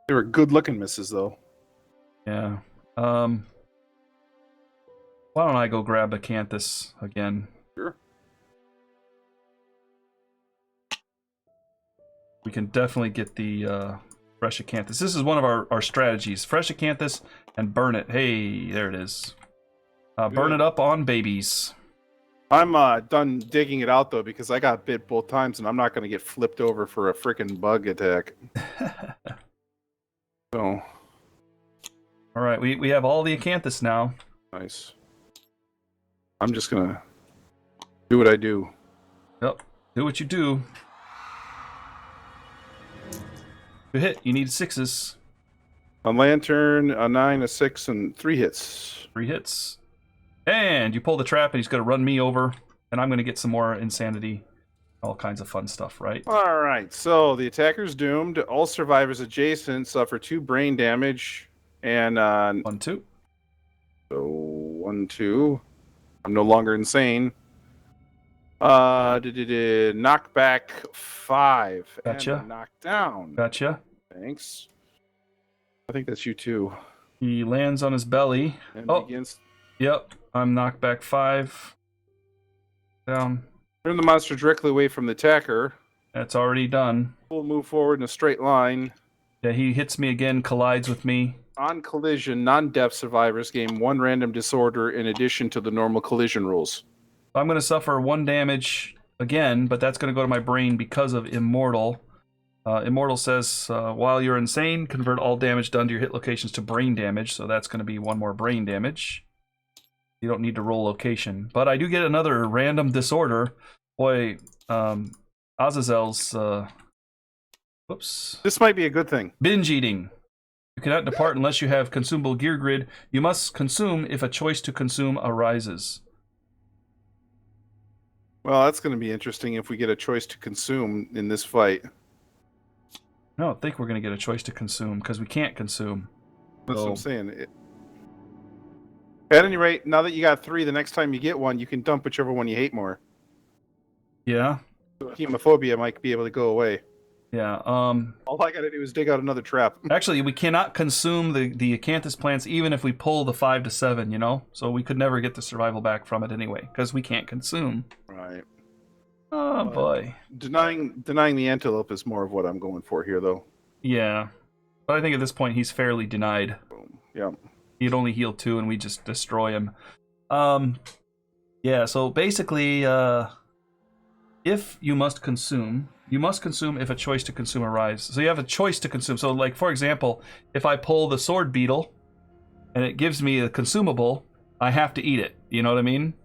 They were good-looking misses, though. Yeah. Why don't I go grab Acanthus again? Sure. We can definitely get the fresh Acanthus. This is one of our strategies. Fresh Acanthus and burn it. Hey, there it is. Burn it up on babies. I'm done digging it out, though, because I got bit both times, and I'm not going to get flipped over for a freaking bug attack. So. All right, we have all the Acanthus now. Nice. I'm just going to do what I do. Yep, do what you do. Good hit. You need 6s. A lantern, a 9, a 6, and 3 hits. 3 hits. And you pull the trap, and he's going to run me over, and I'm going to get some more insanity. All kinds of fun stuff, right? All right, so the attacker's doomed. All survivors adjacent suffer 2 brain damage. And 1, 2. So 1, 2. I'm no longer insane. Knockback 5. Gotcha. And knockdown. Gotcha. Thanks. I think that's you too. He lands on his belly. And begins. Yep, I'm knocked back 5. Down. Turn the monster directly away from the attacker. That's already done. We'll move forward in a straight line. Yeah, he hits me again, collides with me. On collision, non-death survivors gain 1 random disorder in addition to the normal collision rules. I'm going to suffer 1 damage again, but that's going to go to my brain because of Immortal. Immortal says, while you're insane, convert all damage done to your hit locations to brain damage, so that's going to be 1 more brain damage. You don't need to roll location. But I do get another random disorder. Boy, Azazel's... whoops. This might be a good thing. Binge eating. You cannot depart unless you have consumable gear grid. You must consume if a choice to consume arises. Well, that's going to be interesting if we get a choice to consume in this fight. I don't think we're going to get a choice to consume, because we can't consume. That's what I'm saying. At any rate, now that you got 3, the next time you get one, you can dump whichever one you hate more. Yeah. So hemophobia might be able to go away. Yeah. All I got to do is dig out another trap. Actually, we cannot consume the acanthus plants even if we pull the 5 to 7, you know? So we could never get the survival back from it anyway, because we can't consume. Right. Oh, boy. Denying the antelope is more of what I'm going for here, though. Yeah. But I think at this point he's fairly denied. Boom. Yeah. He'd only heal 2 and we just destroy him. Yeah, so basically, if you must consume if a choice to consume arises. So you have a choice to consume. So, like, for example, if I pull the sword beetle and it gives me a consumable, I have to eat it. You know what I mean?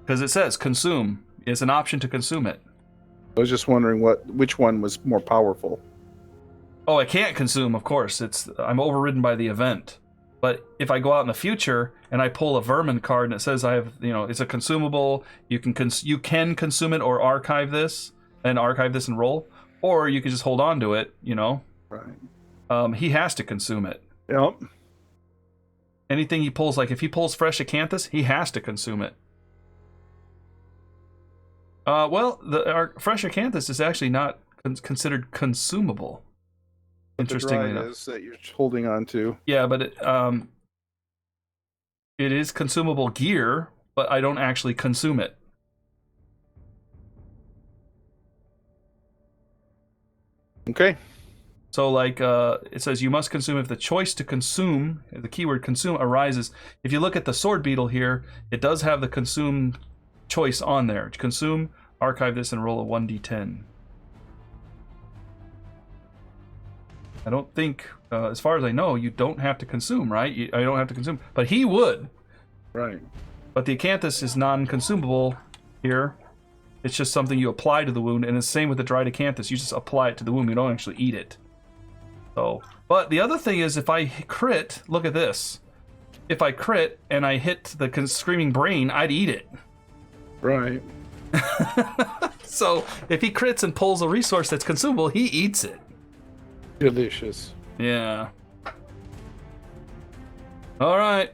Because it says consume. It's an option to consume it. I was just wondering which one was more powerful. Oh, I can't consume, of course. I'm overridden by the event. But if I go out in the future and I pull a vermin card and it says I have, it's a consumable, you can consume it or archive this and roll, or you can just hold on to it, Right. He has to consume it. Yep. Anything he pulls, like if he pulls fresh acanthus, he has to consume it. Well, our fresh acanthus is actually not considered consumable. Interestingly enough, is that you're holding on to. Yeah, but it is consumable gear, but I don't actually consume it. Okay. So, like, it says you must consume if the choice to consume, the keyword consume, arises. If you look at the sword beetle here, it does have the consume choice on there. Consume, archive this, and roll a 1d10. I don't think, as far as I know, you don't have to consume, right? I don't have to consume, but he would. Right. But the acanthus is non-consumable here. It's just something you apply to the wound, and it's the same with the dried acanthus. You just apply it to the wound. You don't actually eat it. So, but the other thing is, if I crit, look at this. If I crit and I hit the screaming brain, I'd eat it. Right. So if he crits and pulls a resource that's consumable, he eats it. Delicious. Yeah. All right.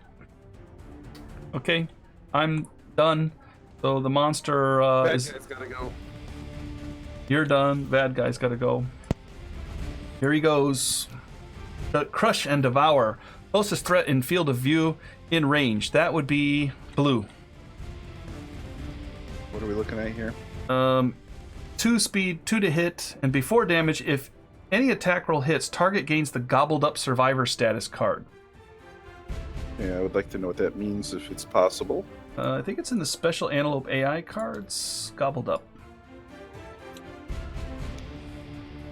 Okay, I'm done. So the monster Bad is. guy's gotta go. You're done. Bad guy's gotta go. Here he goes. Crush and devour. Closest threat in field of view in range. That would be blue. What are we looking at here? 2 speed, 2 to hit, and before damage, if any attack roll hits, target gains the gobbled up survivor status card. Yeah, I would like to know what that means if it's possible. I think it's in the special Antelope AI cards. Gobbled up.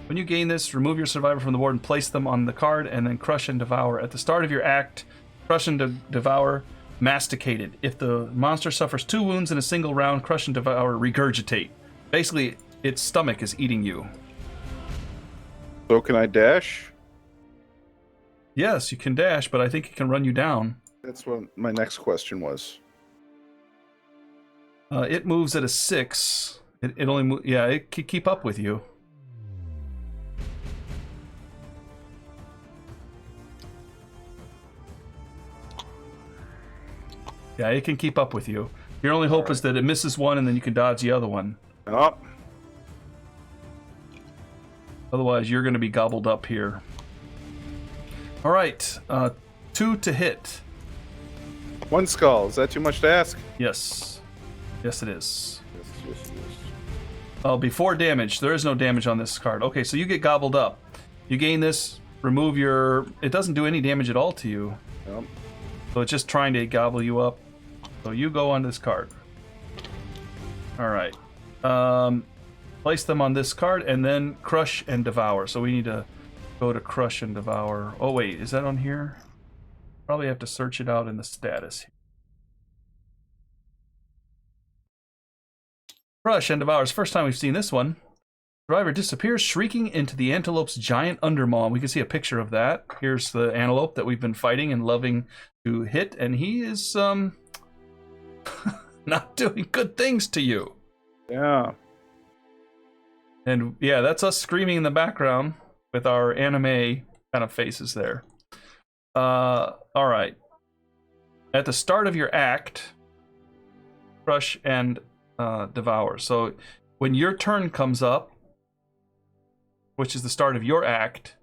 When you gain this, remove your survivor from the board and place them on the card, and then crush and devour. At the start of your act, crush and devour masticated. If the monster suffers 2 wounds in a single round, crush and devour regurgitate. Basically, its stomach is eating you. So can I dash? Yes, you can dash, but I think it can run you down. That's what my next question was. It moves at a 6. It only it can keep up with you. Yeah, it can keep up with you. Your only hope is that it misses one and then you can dodge the other one. Oh. Otherwise, you're going to be gobbled up here. All right, 2 to hit. 1 skull. Is that too much to ask? Yes. Yes, it is. Yes. Before damage. There is no damage on this card. Okay, so you get gobbled up. You gain this. remove your... It doesn't do any damage at all to you. Yep. So it's just trying to gobble you up. So you go on this card. Alright. Place them on this card and then crush and devour. So we need to go to crush and devour. Oh wait, is that on here? Probably have to search it out in the status. Crush and devour is the first time we've seen this one. Survivor disappears, shrieking into the antelope's giant undermaw. We can see a picture of that. Here's the antelope that we've been fighting and loving to hit, and he is not doing good things to you. Yeah. And yeah, that's us screaming in the background with our anime kind of faces there. All right. At the start of your act, crush and devour. So when your turn comes up, which is the start of your act,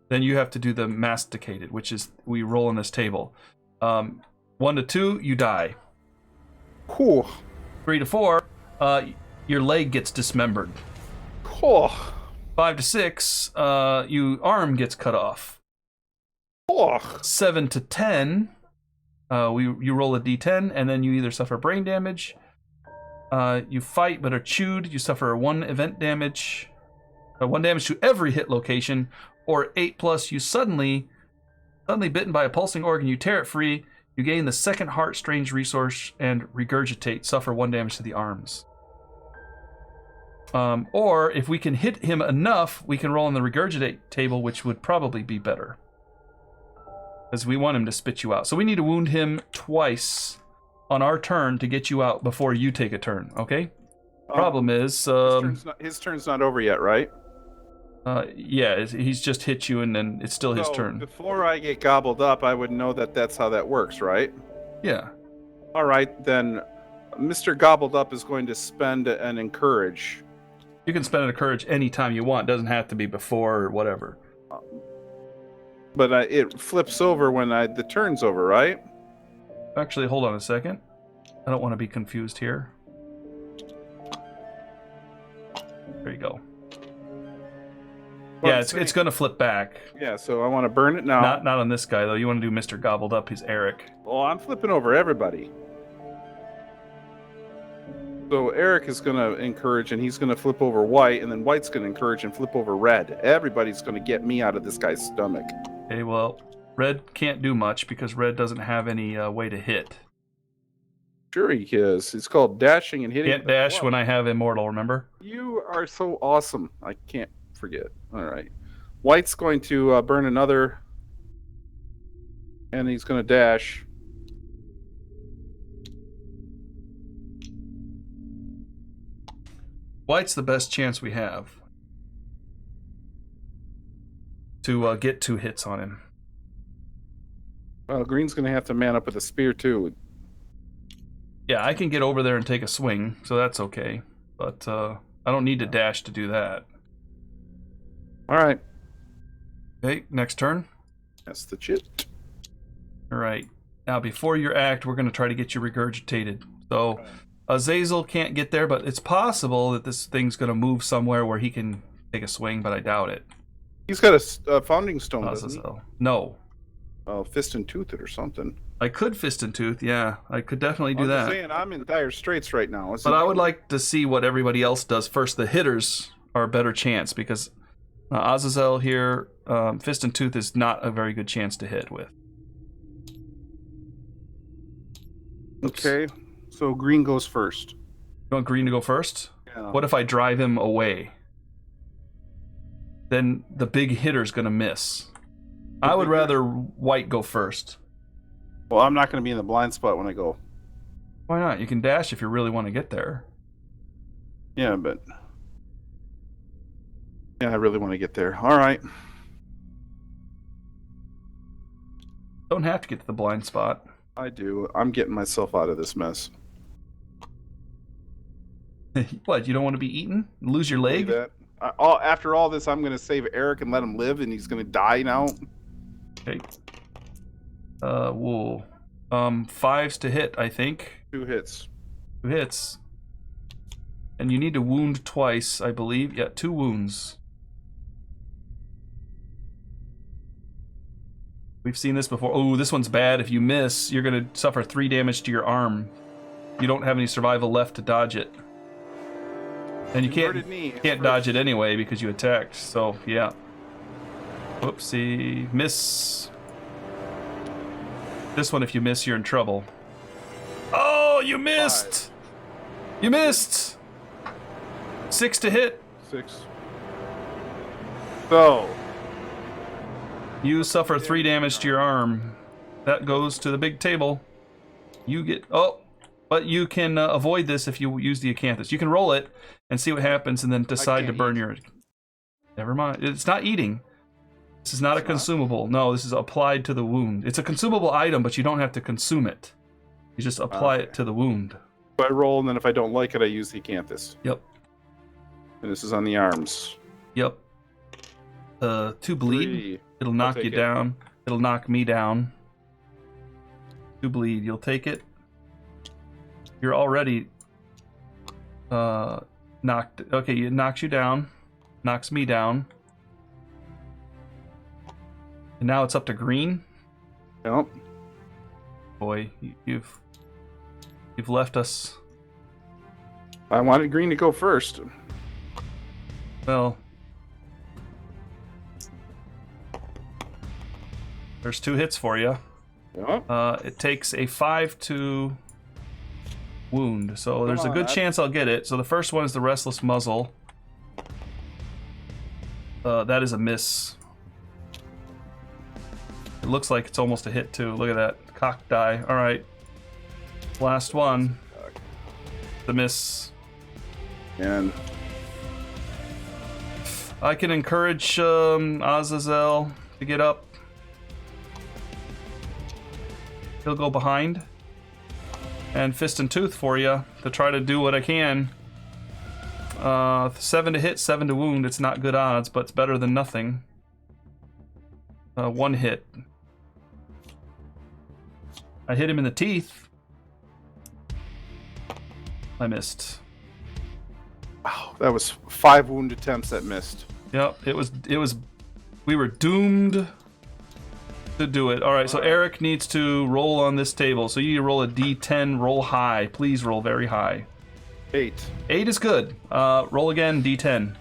then you have to do the masticated, which is we roll on this table. 1 to 2, you die. Cool. 3 to 4, your leg gets dismembered. Cool. 5 to 6, your arm gets cut off. Cool. 7 to 10, you roll a d10, and then you either suffer brain damage, you fight but are chewed, you suffer 1 event damage, 1 damage to every hit location, or 8+, you suddenly bitten by a pulsing organ, you tear it free, you gain the second heart strange resource and regurgitate, suffer 1 damage to the arms. Or if we can hit him enough, we can roll on the regurgitate table, which would probably be better. Because we want him to spit you out. So we need to wound him twice on our turn to get you out before you take a turn, okay? Problem is... his turn's not over yet, right? Yeah, he's just hit you and then it's still his turn. Before I get gobbled up, I would know that that's how that works, right? Yeah. All right, then Mr. Gobbled Up is going to spend an encourage. You can spend a courage anytime you want. It doesn't have to be before or whatever. But it flips over when the turn's over, right? Actually, hold on a second. I don't want to be confused here. There you go. Well, yeah, it's going to flip back. Yeah, so I want to burn it now. Not on this guy, though. You want to do Mr. Gobbled Up. He's Erik. Oh, I'm flipping over everybody. So Erik is going to encourage, and he's going to flip over White, and then White's going to encourage and flip over Red. Everybody's going to get me out of this guy's stomach. Okay, well, Red can't do much because Red doesn't have any way to hit. Sure he is. It's called dashing and hitting. Can't dash when I have Immortal, remember? You are so awesome. I can't forget. All right. White's going to burn another, and he's going to dash. White's the best chance we have to get 2 hits on him. Well, Green's going to have to man up with a spear, too. Yeah, I can get over there and take a swing, so that's okay. But I don't need to dash to do that. All right. Okay, next turn. That's the chit. All right. Now, before your act, we're going to try to get you regurgitated. So, Azazel can't get there, but it's possible that this thing's going to move somewhere where he can take a swing, but I doubt it. He's got a founding stone, doesn't he? No. Oh, fist and tooth it or something. I could fist and tooth, yeah. I could definitely do that. I'm saying I'm in dire straits right now. But I would like to see what everybody else does first. The hitters are a better chance because Azazel here, fist and tooth is not a very good chance to hit with. Oops. Okay, so Green goes first. You want Green to go first? Yeah. What if I drive him away? Then the big hitter's going to miss. I would rather White go first. Well, I'm not going to be in the blind spot when I go. Why not? You can dash if you really want to get there. Yeah, but... yeah, I really want to get there. All right. Don't have to get to the blind spot. I do. I'm getting myself out of this mess. What, you don't want to be eaten? Lose your leg? After all this, I'm going to save Erik and let him live, and he's going to die now. Okay. Whoa. 5s to hit, I think. 2 hits. 2 hits. And you need to wound twice, I believe. Yeah, 2 wounds. We've seen this before. Oh, this one's bad. If you miss, you're going to suffer 3 damage to your arm. You don't have any survival left to dodge it. And you can't dodge it anyway because you attacked. So, yeah. Whoopsie. Miss. This one, if you miss, you're in trouble. Oh, you missed! 5. You missed! 6 to hit. 6. So. You suffer 3 damage to your arm. That goes to the big table. You get... Oh! But you can avoid this if you use the acanthus. You can roll it and see what happens and then decide to burn your... Never mind. It's not eating. This is not a consumable. No, this is applied to the wound. It's a consumable item, but you don't have to consume it. You just apply it to the wound. So I roll, and then if I don't like it, I use the acanthus. Yep. And this is on the arms. Yep. 2 bleed. 3. It'll knock you down. It'll knock me down. 2 bleed. You'll take it. You're already knocked. Okay, it knocks you down. Knocks me down. And now it's up to green. Yep. Boy, you've left us. I wanted green to go first. Well, there's 2 hits for you. Yep. It takes a 5 to wound, so there's a good chance I'll get it. So the first one is the Restless Muzzle. That is a miss. It looks like it's almost a hit too. Look at that. Cock die. All right. Last one. The miss. And I can encourage Azazel to get up. He'll go behind. And Fist and Tooth for you to try to do what I can. 7 to hit, 7 to wound. It's not good odds, but it's better than nothing. 1 hit. I hit him in the teeth. I missed. Wow, that was 5 wound attempts that missed. Yep, it was. We were doomed to do it. All right, so Erik needs to roll on this table. So you roll a D10, roll high. Please roll very high. 8. 8 is good. Roll again, D10.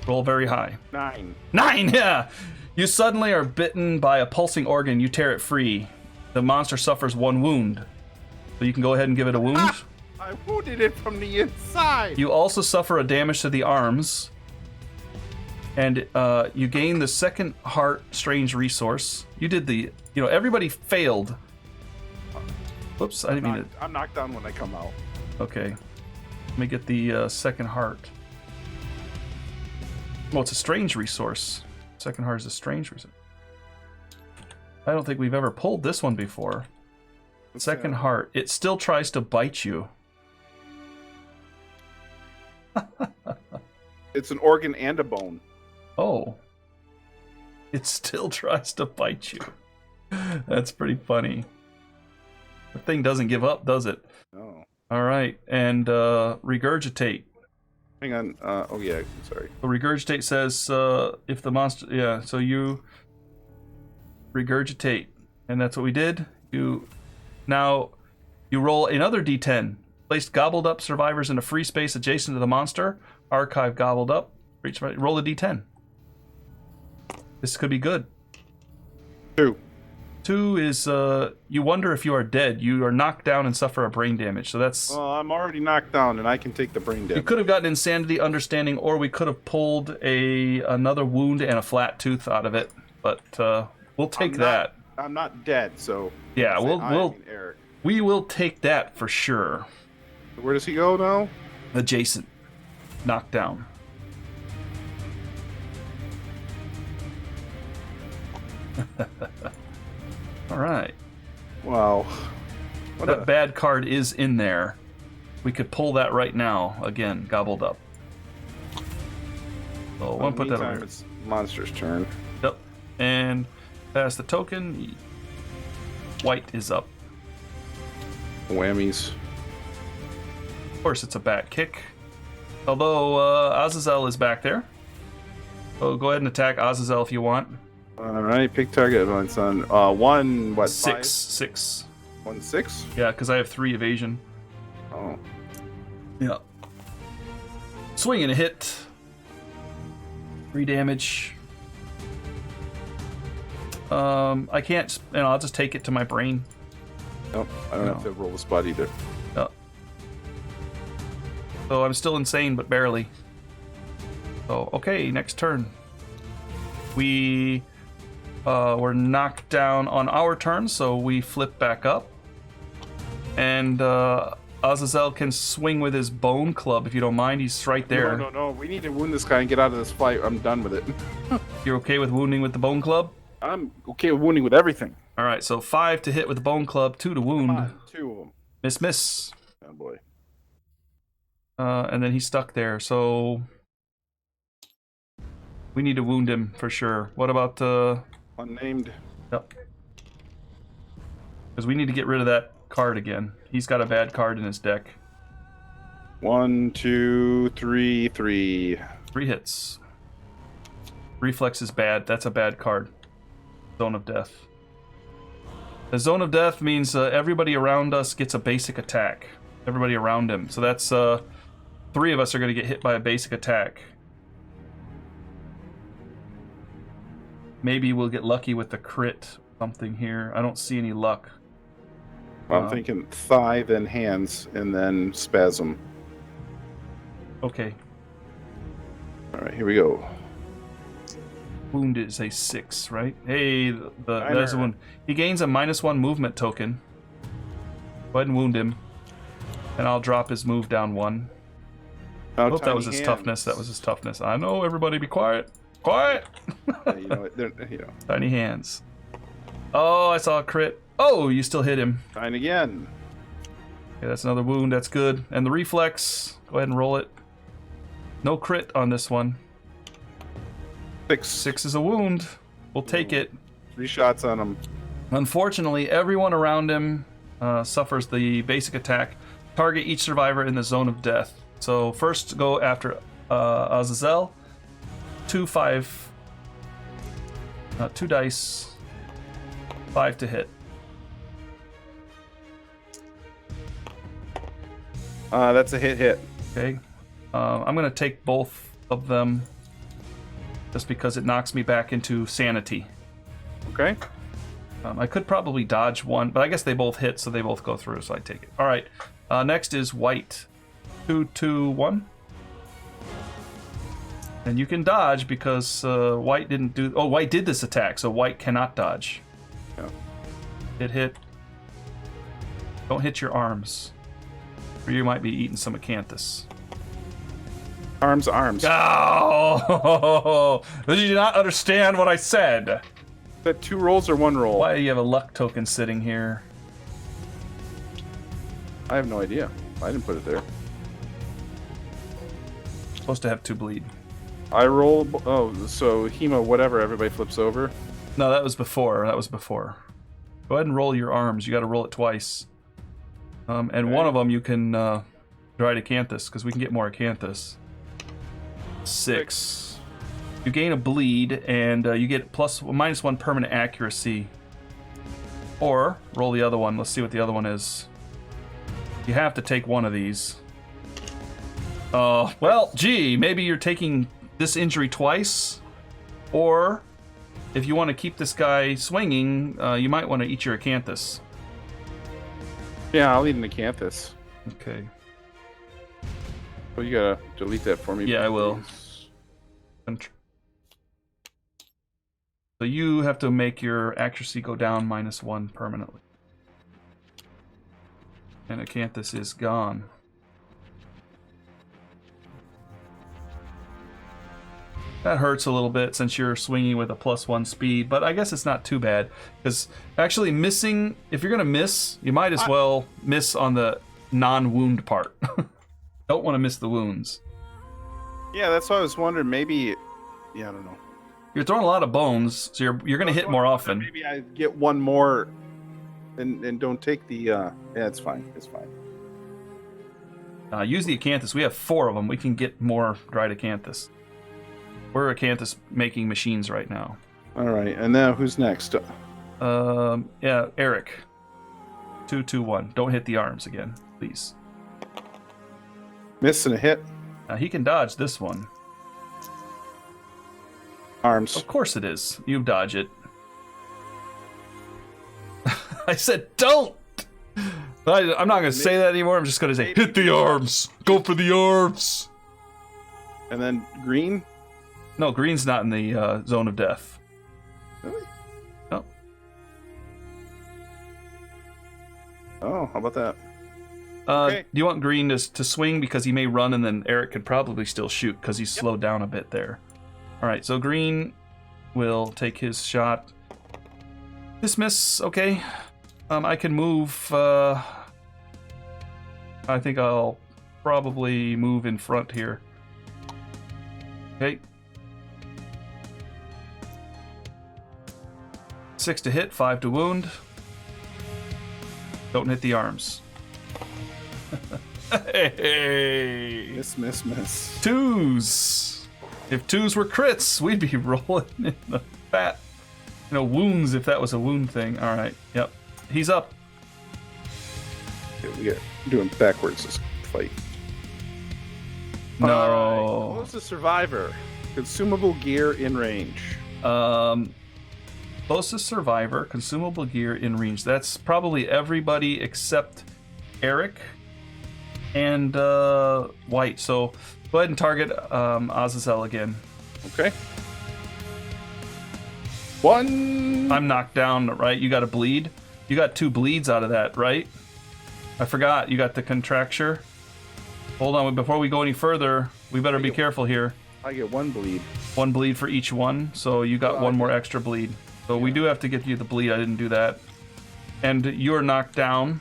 Roll very high. 9. 9, yeah! You suddenly are bitten by a pulsing organ. You tear it free. The monster suffers 1 wound. So you can go ahead and give it a wound. Ah, I wounded it from the inside. You also suffer a damage to the arms. And you gain the second heart strange resource. You did the... You know, everybody failed. Whoops, I didn't mean to... I'm knocked down when I come out. Okay. Let me get the second heart. Well, it's a strange resource. Second heart is a strange resource. I don't think we've ever pulled this one before. Second heart. It still tries to bite you. It's an organ and a bone. Oh. It still tries to bite you. That's pretty funny. The thing doesn't give up, does it? No. All right. And regurgitate. Hang on. Oh, yeah. Sorry. So regurgitate says if the monster... Yeah, so you regurgitate. And that's what we did. Now, you roll another D10. Place gobbled up survivors in a free space adjacent to the monster. Archive gobbled up. Roll a D10. This could be good. 2. 2 is you wonder if you are dead. You are knocked down and suffer a brain damage. So that's... Well, I'm already knocked down, and I can take the brain damage. You could have gotten insanity, understanding, or we could have pulled another wound and a flat tooth out of it. But we'll take that. I'm not dead, so... Yeah, Erik. We will take that for sure. Where does he go now? Adjacent. Knocked down. All right. Wow. That bad card is in there. We could pull that right now. Again, gobbled up. So we'll put that over here. It's monster's turn. Yep. And pass the token. White is up. Whammies. Of course, it's a back kick. Although Azazel is back there. So go ahead and attack Azazel if you want. All right, pick target once on one. What? Six. 1 6. Yeah, because I have 3 evasion. Oh, Yeah. Swing and a hit. 3 damage. I can't. I'll just take it to my brain. nope. I don't have to roll the spot either. Yeah. So I'm still insane, but barely. So okay, next turn. We were knocked down on our turn, so we flip back up. And Azazel can swing with his bone club if you don't mind. He's right there. No. We need to wound this guy and get out of this fight. I'm done with it. You're okay with wounding with the bone club? I'm okay with wounding with everything. All right, so 5 to hit with the bone club, 2 to wound. Come on, 2 of them. Miss. Oh boy. And then he's stuck there, so we need to wound him for sure. What about Unnamed. Yep. Because we need to get rid of that card again. He's got a bad card in his deck. 1, 2, 3, 3. 3 hits. Reflex is bad. That's a bad card. Zone of Death. The Zone of Death means everybody around us gets a basic attack. Everybody around him. So that's 3 of us are going to get hit by a basic attack. Maybe we'll get lucky with the crit something here. I don't see any luck. I'm thinking thigh, then hands, and then spasm. Okay. All right, here we go. Wound is a 6, right? Hey, there's one. He gains a -1 movement token. Go ahead and wound him. And I'll drop his move down 1. Now, I hope that was tiny his hands. toughness. That was his toughness. I know, everybody be quiet. Quiet! Yeah, you know, they're. Tiny hands. Oh, I saw a crit. Oh, you still hit him. Trying again. Okay, that's another wound. That's good. And the reflex. Go ahead and roll it. No crit on this one. 6. 6 is a wound. We'll take it. 3 shots on him. Unfortunately, everyone around him suffers the basic attack. Target each survivor in the zone of death. So first go after Azazel. 2 dice. 5 to hit. That's a hit. Okay. I'm going to take both of them just because it knocks me back into sanity. Okay. I could probably dodge one, but I guess they both hit, so they both go through, so I take it. All right. Next is white. 2, 2, 1. And you can dodge because white didn't do... Oh, white did this attack, so white cannot dodge. Yeah. Hit. Don't hit your arms. Or you might be eating some acanthus. Arms. Oh! Did you not understand what I said? Is that 2 rolls or 1 roll? Why do you have a luck token sitting here? I have no idea. I didn't put it there. Supposed to have 2 bleed. I roll. Oh, so Hema, whatever. Everybody flips over. No, that was before. Go ahead and roll your arms. You got to roll it twice. And Okay. one of them you can dry acanthus because we can get more acanthus. 6. You gain a bleed and you get -1 permanent accuracy. Or roll the other one. Let's see what the other one is. You have to take one of these. Well, gee, maybe you're taking this injury twice. Or if you want to keep this guy swinging, you might want to eat your acanthus. Yeah, I'll eat an acanthus. Okay. Well, you gotta delete that for me. Yeah, I will. please. So you have to make your accuracy go down -1 permanently. And acanthus is gone. That hurts a little bit since you're swinging with a +1 speed, but I guess it's not too bad. Because actually missing, if you're going to miss, you might as well miss on the non-wound part. Don't want to miss the wounds. Yeah, that's why I was wondering. Maybe. Yeah, I don't know. You're throwing a lot of bones, so you're going to hit more often. Maybe I get one more, and don't take the. Yeah, it's fine. It's fine. Use the acanthus. We have 4 of them. We can get more dried acanthus. We're Acanthus making machines right now. All right, and now who's next? Yeah, Erik. 2-2-1. Don't hit the arms again, please. Miss and a hit. He can dodge this one. Arms. Of course it is. You dodge it. I said don't! I'm not going to say that anymore. I'm just going to say hit the arms. Go for the arms. And then green? No, green's not in the zone of death. Really? No. Oh, how about that? Okay. Do you want green to swing because he may run and then Erik could probably still shoot because he's slowed down a bit there. All right, so green will take his shot. Dismiss, okay. I can move. I think I'll probably move in front here. Okay. 6 to hit, 5 to wound. Don't hit the arms. Hey! Miss. 2s. If 2s were crits, we'd be rolling in the fat. Wounds if that was a wound thing. All right. Yep. He's up. Okay, we get doing backwards this fight. No. All right. Close the survivor. Consumable gear in range. Closest survivor, consumable gear in range. That's probably everybody except Erik and White. So go ahead and target Azazel again. Okay. 1. I'm knocked down, right? You got a bleed. You got 2 bleeds out of that, right? I forgot. You got the contracture. Hold on. Before we go any further, we better be careful here. I get 1 bleed. 1 bleed for each one. So you got 1 more extra bleed. So we do have to get you the bleed. I didn't do that. And you're knocked down.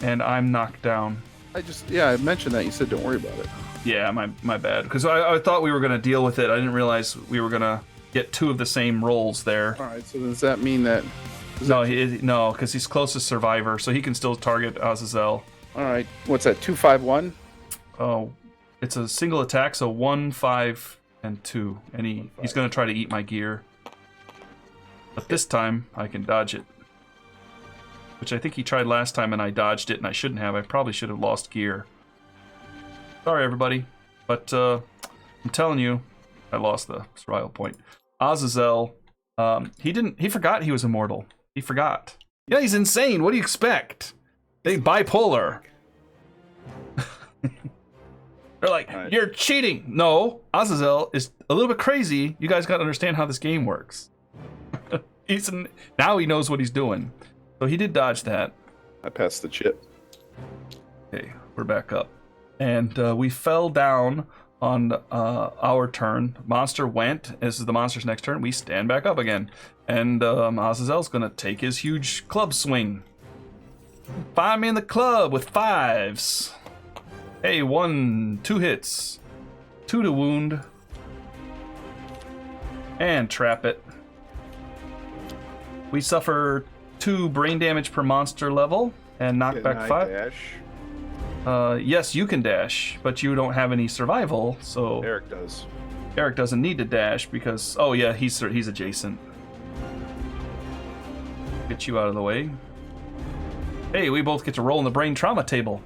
And I'm knocked down. I mentioned that. You said don't worry about it. Yeah, my bad. Because I thought we were going to deal with it. I didn't realize we were going to get 2 of the same rolls there. All right, so does that mean that... No, because he's closest survivor, so he can still target Azazel. All right, what's that, 2, 5, 1? Oh, it's a single attack, so 1, 5, and 2. And he's going to try to eat my gear. But this time, I can dodge it. Which I think he tried last time, and I dodged it, and I shouldn't have. I probably should have lost gear. Sorry, everybody. But I'm telling you, I lost the survival point. Azazel, he forgot he was immortal. He forgot. Yeah, he's insane. What do you expect? They bipolar. They're like, you're cheating. No, Azazel is a little bit crazy. You guys got to understand how this game works. Now he knows what he's doing. So he did dodge that. I passed the chip. Okay, we're back up. And we fell down on our turn. Monster went. This is the monster's next turn. We stand back up again. And Azazel's going to take his huge club swing. Find me in the club with 5s. Hey, 1, 2 hits. 2 to wound. And trap it. We suffer 2 brain damage per monster level. And knock back 5. Dash? Yes, you can dash, but you don't have any survival, so... Erik does. Erik doesn't need to dash because... Oh, yeah, he's adjacent. Get you out of the way. Hey, we both get to roll in the brain trauma table.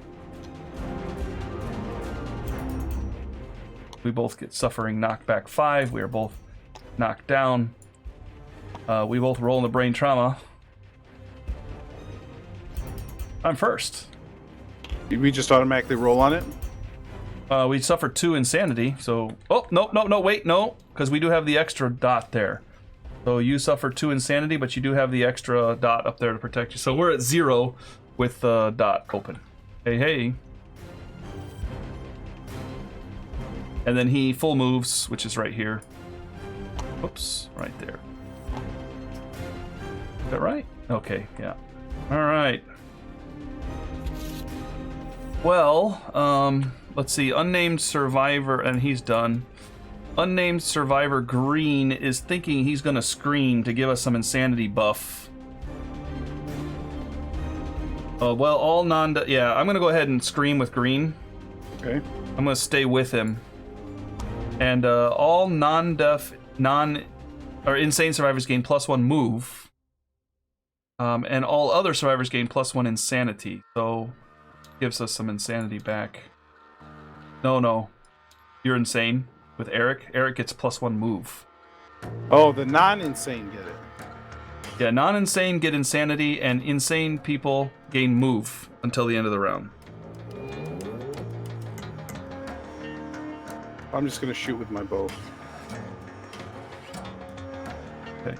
We both get suffering knockback 5. We are both knocked down. We both roll in the brain trauma. I'm first. Did we just automatically roll on it? We suffered 2 insanity, so... Oh, no, wait, no. Because we do have the extra dot there. So you suffer 2 insanity, but you do have the extra dot up there to protect you. So we're at 0 with the dot open. Hey. And then he full moves, which is right here. Whoops, right there. Is that right? Okay, yeah. All right. Well, let's see. Unnamed survivor, and he's done. Unnamed survivor green is thinking he's gonna scream to give us some insanity buff. Well, all yeah, I'm gonna go ahead and scream with green. Okay. I'm gonna stay with him. And all non-deaf, or insane survivors gain +1 move. And all other survivors gain +1 insanity. So, gives us some insanity back. No. You're insane with Erik. Erik gets +1 move. Oh, the non-insane get it. Yeah, non-insane get insanity, and insane people gain move until the end of the round. I'm just going to shoot with my bow. Okay.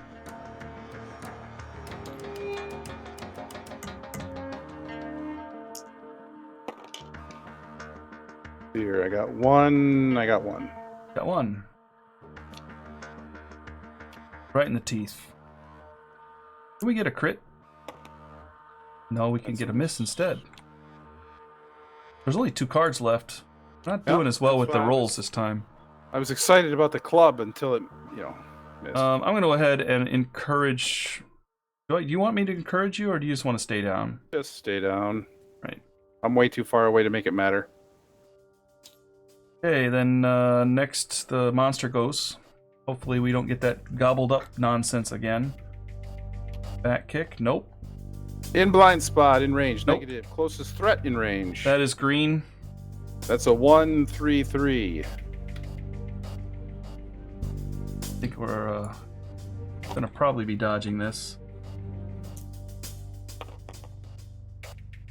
Here, I got one. Got one. Right in the teeth. Can we get a crit? No, we can get a miss instead. There's only 2 cards left. Not doing as well with the rolls this time. I was excited about the club until it, missed. I'm going to go ahead and encourage... Do you want me to encourage you, or do you just want to stay down? Just stay down. Right. I'm way too far away to make it matter. Okay, then next the monster goes. Hopefully we don't get that gobbled up nonsense again. Back kick, nope. In blind spot, in range, Nope. negative. Closest threat in range. That is green. That's a 1-3-3. I think we're gonna probably be dodging this.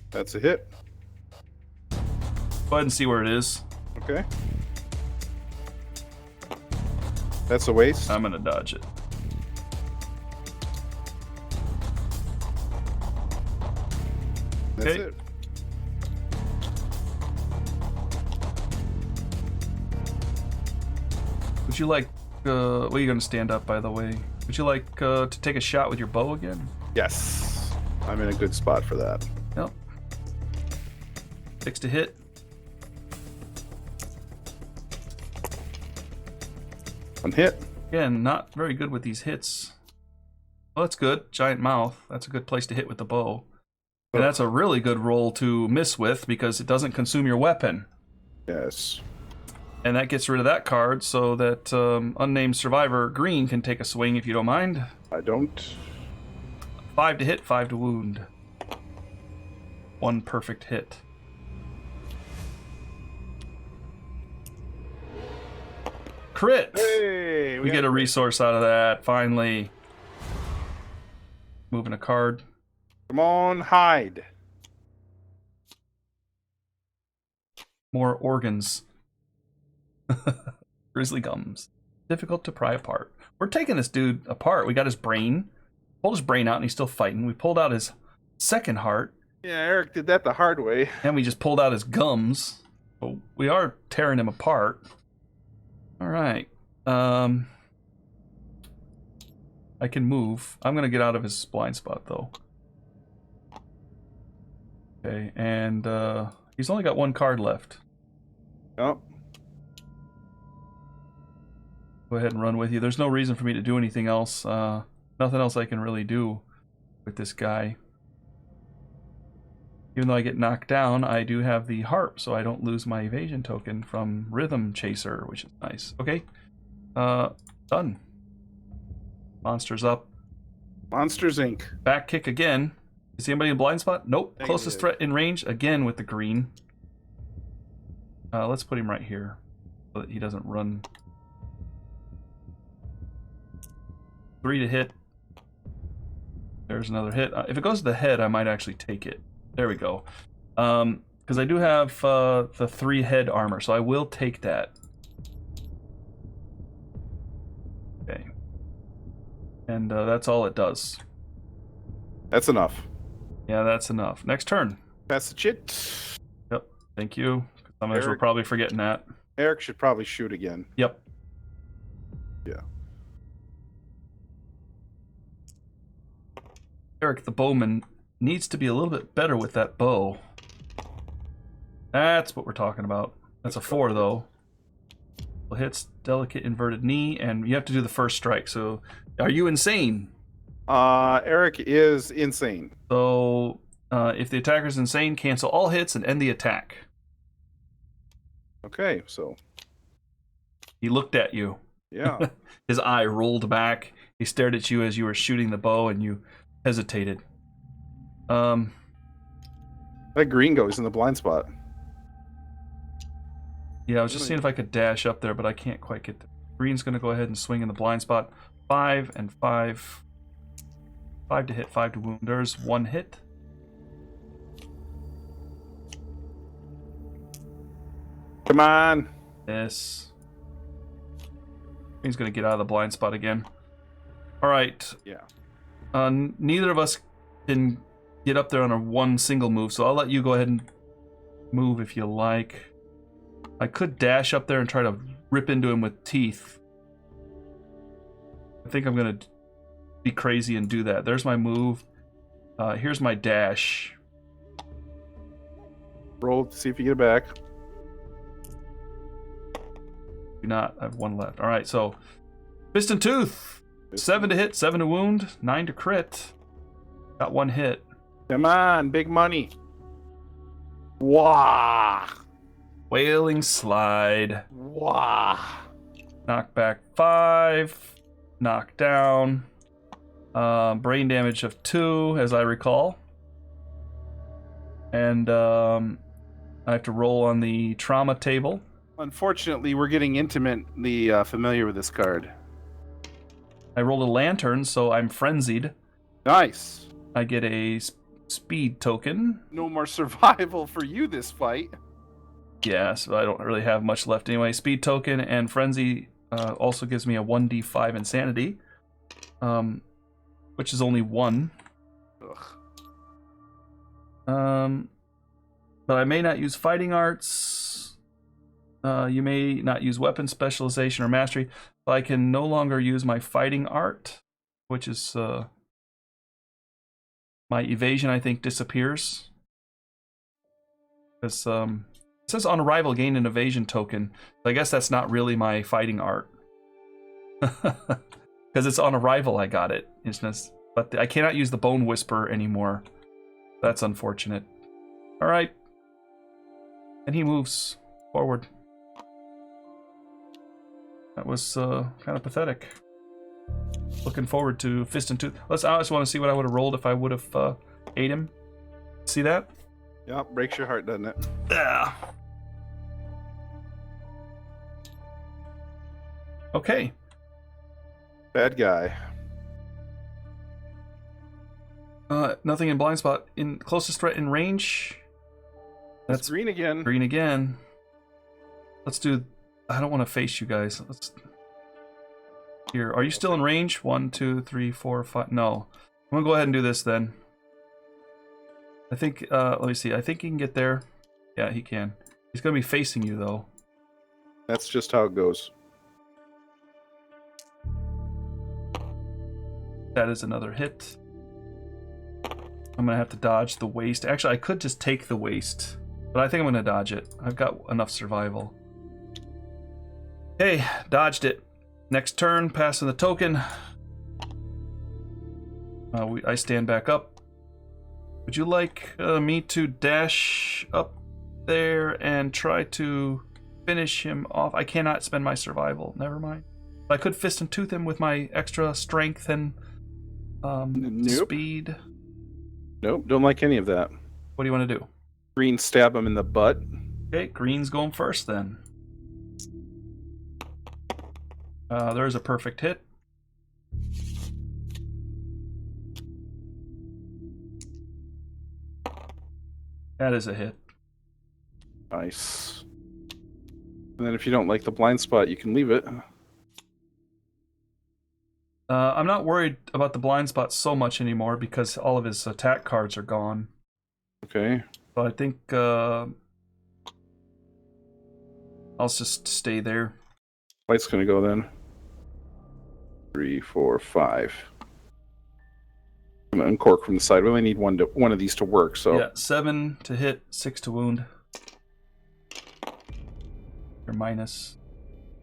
That's a hit. Go ahead and see where it is. Okay. That's a waste. I'm gonna dodge it. That's Okay. it. Would you like, well, you're gonna stand up, by the way. Would you like to take a shot with your bow again? Yes. I'm in a good spot for that. Yep. 6 to hit. One hit. Again, not very good with these hits. Well, that's good. Giant mouth. That's a good place to hit with the bow. And that's a really good roll to miss with because it doesn't consume your weapon. Yes. And that gets rid of that card so that unnamed survivor green can take a swing if you don't mind. I don't. 5 to hit, 5 to wound. 1 perfect hit. Crit! Hey! We get a resource out of that, finally. Moving a card. Come on, hide. More organs. Grizzly gums. Difficult to pry apart. We're taking this dude apart. We got his brain. Pulled his brain out and he's still fighting. We pulled out his second heart. Yeah, Erik did that the hard way. And we just pulled out his gums. So we are tearing him apart. Alright. I can move. I'm going to get out of his blind spot, though. Okay, and he's only got 1 card left. Oh. Go ahead and run with you. There's no reason for me to do anything else. Nothing else I can really do with this guy. Even though I get knocked down, I do have the harp, so I don't lose my evasion token from Rhythm Chaser, which is nice. Okay. Done. Monster's up. Monsters Inc. Back kick again. Is anybody in blind spot? Nope. Negative. Closest threat in range, again with the green. Let's put him right here so that he doesn't run. 3 to hit. There's another hit. If it goes to the head, I might actually take it. There we go. Because I do have the 3 head armor, so I will take that. Okay. And that's all it does. That's enough. Yeah, that's enough. Next turn. That's the chit. Yep. Thank you. Sometimes we're Erik. probably forgetting that. Erik should probably shoot again. Yep. Yeah. Erik, the bowman, needs to be a little bit better with that bow. That's what we're talking about. That's a 4, though. Well, hits delicate inverted knee, and you have to do the first strike. So, are you insane? Erik is insane. So, if the attacker's insane, cancel all hits and end the attack. Okay, so He looked at you. Yeah. His eye rolled back. He stared at you as you were shooting the bow, and you hesitated. That green goes in the blind spot. Yeah, I was just seeing if I could dash up there, but I can't quite get there. Green's going to go ahead and swing in the blind spot. 5 and 5. 5 to hit, 5 to wound. There's 1 hit. Come on. This. Green's going to get out of the blind spot again. All right. Yeah. Neither of us can get up there on a one single move, so I'll let you go ahead and move if you like. I could dash up there and try to rip into him with teeth. I think I'm going to be crazy and do that. There's my move. Here's my dash. Roll to see if you get it back. Do not. I have 1 left. All right, so Fist and Tooth. 7 to hit, 7 to wound, 9 to crit. Got 1 hit. Come on, big money. Wah. Wailing Slide. Wah. Knockback 5. Knockdown. Brain damage of 2, as I recall. And I have to roll on the trauma table. Unfortunately, we're getting intimately familiar with this card. I rolled a lantern, so I'm frenzied. Nice. I get a speed token. No more survival for you this fight. Yeah, so I don't really have much left anyway. Speed token and frenzy also gives me a 1d5 insanity, which is only 1. Ugh. But I may not use fighting arts. You may not use weapon specialization or mastery. So I can no longer use my fighting art, which is my evasion. I think disappears because it says on arrival gain an evasion token. So I guess that's not really my fighting art because it's on arrival. I got it. But I cannot use the Bone Whisper anymore. That's unfortunate. All right, and he moves forward. That was kind of pathetic. Looking forward to Fist and Tooth. I just want to see what I would have rolled if I would have ate him. See that? Yeah, breaks your heart, doesn't it? Yeah. Okay. Bad guy. Nothing in blind spot. In closest threat in range. That's green again. Green again. Let's do. I don't want to face you guys. Let's. Here, are you still in range? 1, 2, 3, 4, 5. No, I'm gonna go ahead and do this then. I think. Let me see. I think he can get there. Yeah, he can. He's gonna be facing you though. That's just how it goes. That is another hit. I'm gonna have to dodge the waste. Actually, I could just take the waste, but I think I'm gonna dodge it. I've got enough survival. Okay, dodged it. Next turn, passing the token. I stand back up. Would you like me to dash up there and try to finish him off? I cannot spend my survival. Never mind. I could Fist and Tooth him with my extra strength and speed. Nope, don't like any of that. What do you want to do? Green stab him in the butt. Okay, green's going first then. There's a perfect hit. That is a hit. Nice. And then if you don't like the blind spot, you can leave it. I'm not worried about the blind spot so much anymore because all of his attack cards are gone. Okay. So I think I'll just stay there. Light's gonna go then. 3, 4, 5. I'm gonna uncork from the side. We only need one of these to work. So yeah, 7 to hit, 6 to wound. You're minus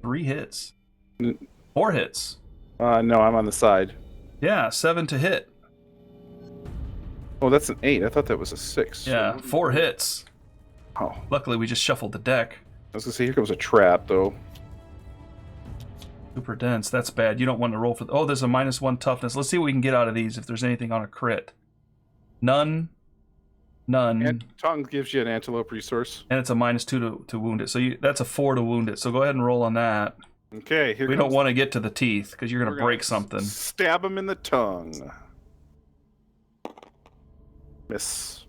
3 hits. 4 hits. No, I'm on the side. Yeah, 7 to hit. Oh, that's an 8. I thought that was a 6. Yeah, 4 hits. Oh. Luckily, we just shuffled the deck. I was gonna say, here comes a trap, though. Super dense. That's bad. You don't want to roll for... Oh, there's a -1 toughness. Let's see what we can get out of these if there's anything on a crit. None. None. And tongue gives you an antelope resource. And it's a -2 to wound it. So that's a 4 to wound it. So go ahead and roll on that. Okay, here we don't want to get to the teeth because you're going to break something. Stab him in the tongue. Miss.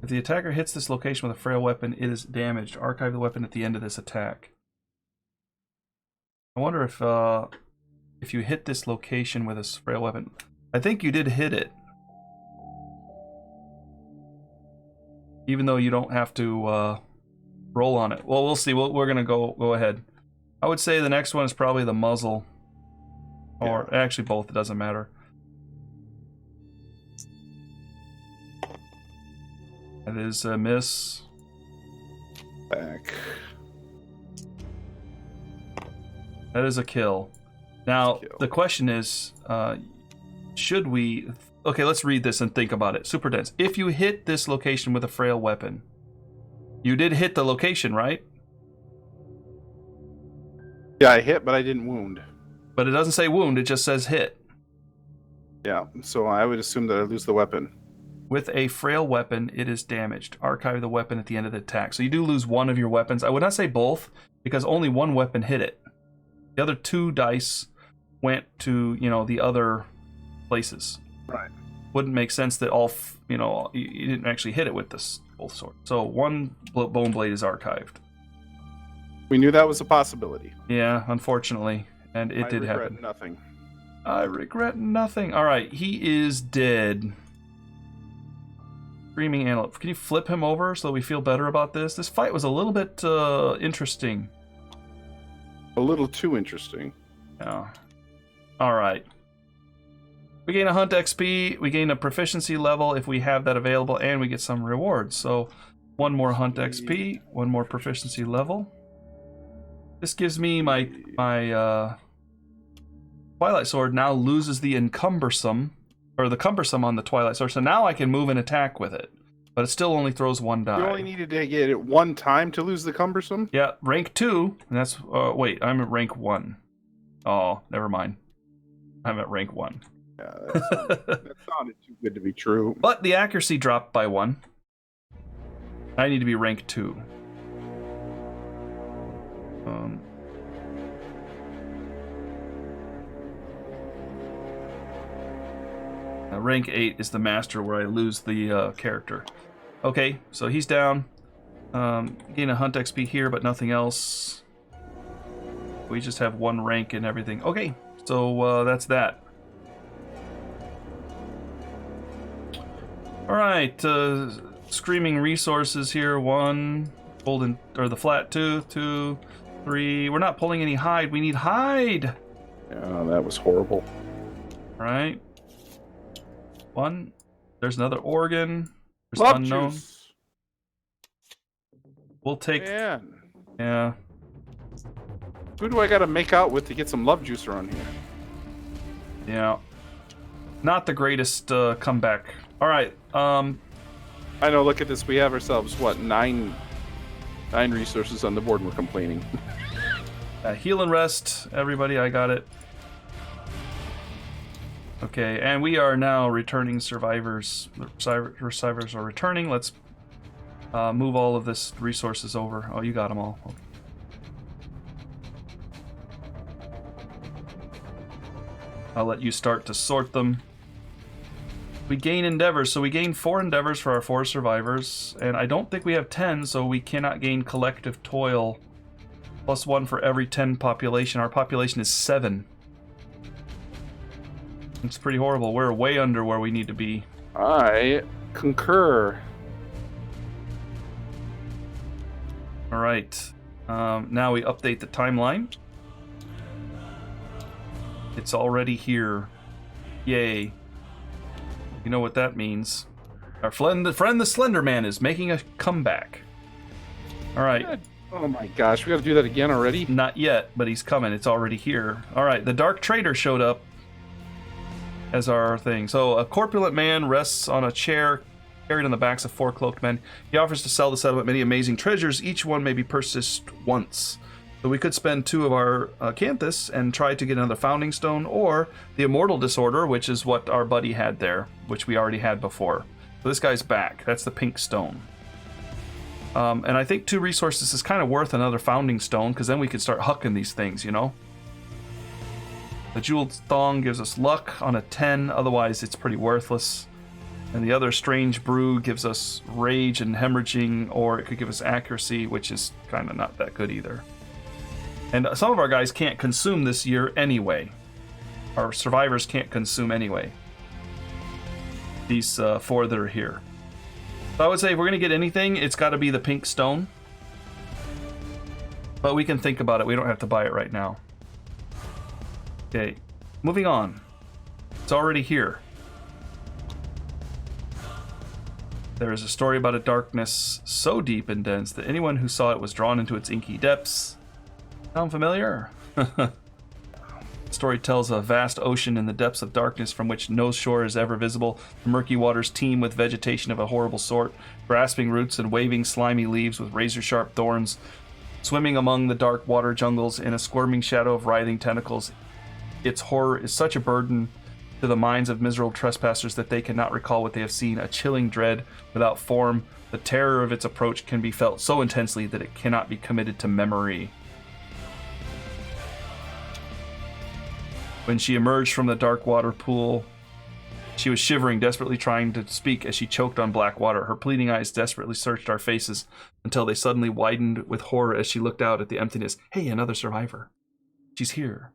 If the attacker hits this location with a frail weapon, it is damaged. Archive the weapon at the end of this attack. I wonder if you hit this location with a frail weapon. I think you did hit it. Even though you don't have to roll on it. Well, we'll see. We're going to go ahead. I would say the next one is probably the muzzle. Or actually both, it doesn't matter. That is a miss. Back. That is a kill. Now, the question is, should we... Okay, let's read this and think about it. Super dense. If you hit this location with a frail weapon, you did hit the location, right? Yeah, I hit, but I didn't wound. But it doesn't say wound, it just says hit. Yeah, so I would assume that I lose the weapon. With a frail weapon, it is damaged. Archive the weapon at the end of the attack. So you do lose one of your weapons. I would not say both, because only one weapon hit it. The other 2 dice went to, the other places. Right. Wouldn't make sense that all, you didn't actually hit it with this both swords. So one bone blade is archived. We knew that was a possibility. Yeah, unfortunately. And it did happen. I regret nothing. I regret nothing. All right, he is dead. Screaming Antelope. Can you flip him over so that we feel better about this? This fight was a little bit interesting. A little too interesting. Yeah. All right. We gain a hunt XP, we gain a proficiency level if we have that available, and we get some rewards. So, 1 more hunt XP, 1 more proficiency level. This gives me my Twilight Sword now loses the encumbersome, or the cumbersome on the Twilight Sword, so now I can move and attack with it. But it still only throws 1 die. You only needed to get it 1 time to lose the cumbersome? Yeah, rank 2, and that's, wait, I'm at rank 1. Oh, never mind. I'm at rank 1. Yeah, that sounded too good to be true. But the accuracy dropped by 1. I need to be rank 2. Rank 8 is the master where I lose the character. Okay, so he's down. Gain a hunt XP here, but nothing else. We just have 1 rank and everything. Okay, so that's that. Alright, screaming resources here. 1, golden, or the flat tooth, 2, 3. We're not pulling any hide. We need hide! Yeah, that was horrible. Alright. 1. There's another organ. There's Love unknown. Juice. We'll take... Man. Yeah. Who do I gotta make out with to get some love juice around here? Yeah. Not the greatest comeback. Alright, I know, look at this. We have ourselves, what, 9 resources on the board and we're complaining. Heal and rest, everybody, I got it. Okay, and we are now returning survivors. The survivors are returning. Let's move all of this resources over. Oh, you got them all. Okay. I'll let you start to sort them. We gain endeavors, so we gain 4 endeavors for our 4 survivors, and I don't think we have 10, so we cannot gain collective toil. +1 for every 10 population. Our population is 7. It's pretty horrible. We're way under where we need to be. I concur. All right. Now we update the timeline. It's already here. Yay. You know what that means. Our friend the Slender Man is making a comeback. All right. Oh my gosh, we gotta do that again already? Not yet, but he's coming. It's already here. All right, the Dark Trader showed up as our thing. So a corpulent man rests on a chair carried on the backs of 4 cloaked men. He offers to sell the settlement many amazing treasures. Each one may be purchased once. So we could spend 2 of our Canthus and try to get another Founding Stone, or the Immortal Disorder, which is what our buddy had there, which we already had before. So this guy's back. That's the pink stone. And I think 2 resources is kind of worth another Founding Stone, because then we could start hucking these things, you know? The Jeweled Thong gives us luck on a 10, otherwise it's pretty worthless. And the other Strange Brew gives us rage and hemorrhaging, or it could give us accuracy, which is kind of not that good either. And some of our guys can't consume this year anyway. Our survivors can't consume anyway. These 4 that are here. So I would say if we're going to get anything, it's got to be the pink stone. But we can think about it. We don't have to buy it right now. Okay, moving on. It's already here. There is a story about a darkness so deep and dense that anyone who saw it was drawn into its inky depths. Sound familiar? The story tells a vast ocean in the depths of darkness from which no shore is ever visible. The murky waters teem with vegetation of a horrible sort, grasping roots and waving slimy leaves with razor-sharp thorns, swimming among the dark water jungles in a squirming shadow of writhing tentacles. Its horror is such a burden to the minds of miserable trespassers that they cannot recall what they have seen. A chilling dread without form, the terror of its approach can be felt so intensely that it cannot be committed to memory. When she emerged from the dark water pool, she was shivering, desperately trying to speak as she choked on black water. Her pleading eyes desperately searched our faces until they suddenly widened with horror as she looked out at the emptiness. Hey, another survivor. She's here.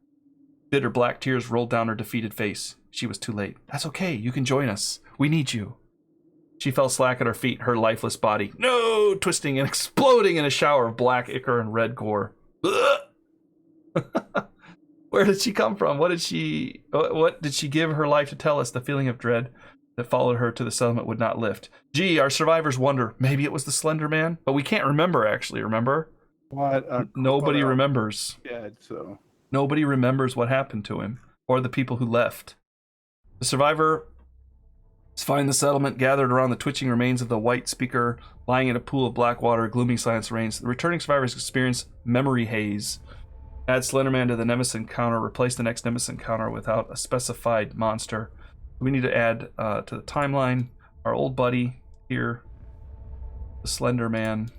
Bitter black tears rolled down her defeated face. She was too late. That's okay. You can join us. We need you. She fell slack at our feet, her lifeless body, no, twisting and exploding in a shower of black ichor and red gore. Where did she come from? What did she give her life to tell us? The feeling of dread that followed her to the settlement would not lift. Gee, our survivors wonder, maybe it was the Slender Man? But we can't remember, actually, remember? What? Nobody remembers. Yeah, so... Nobody remembers what happened to him, or the people who left. The survivors find the settlement gathered around the twitching remains of the white speaker, lying in a pool of black water. Gloomy silence reigns. The returning survivors experience memory haze. Add Slenderman to the Nemesis encounter. Replace the next Nemesis encounter without a specified monster. We need to add to the timeline our old buddy here, the Slender Man.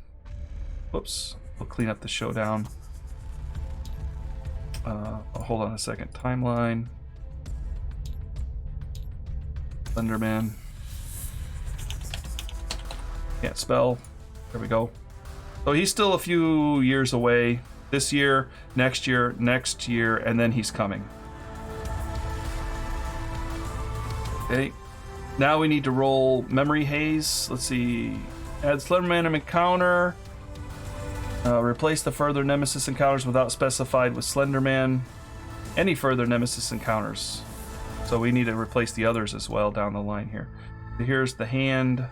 Whoops. We'll clean up the Showdown. Hold on a second. Timeline. Slenderman. Can't spell. There we go. So he's still a few years away. This year, next year, and then he's coming. Okay. Now we need to roll Memory Haze. Let's see. Add Slenderman encounter. Replace the further Nemesis encounters without specified with Slenderman. Any further Nemesis encounters. So we need to replace the others as well down the line here. So here's the hand.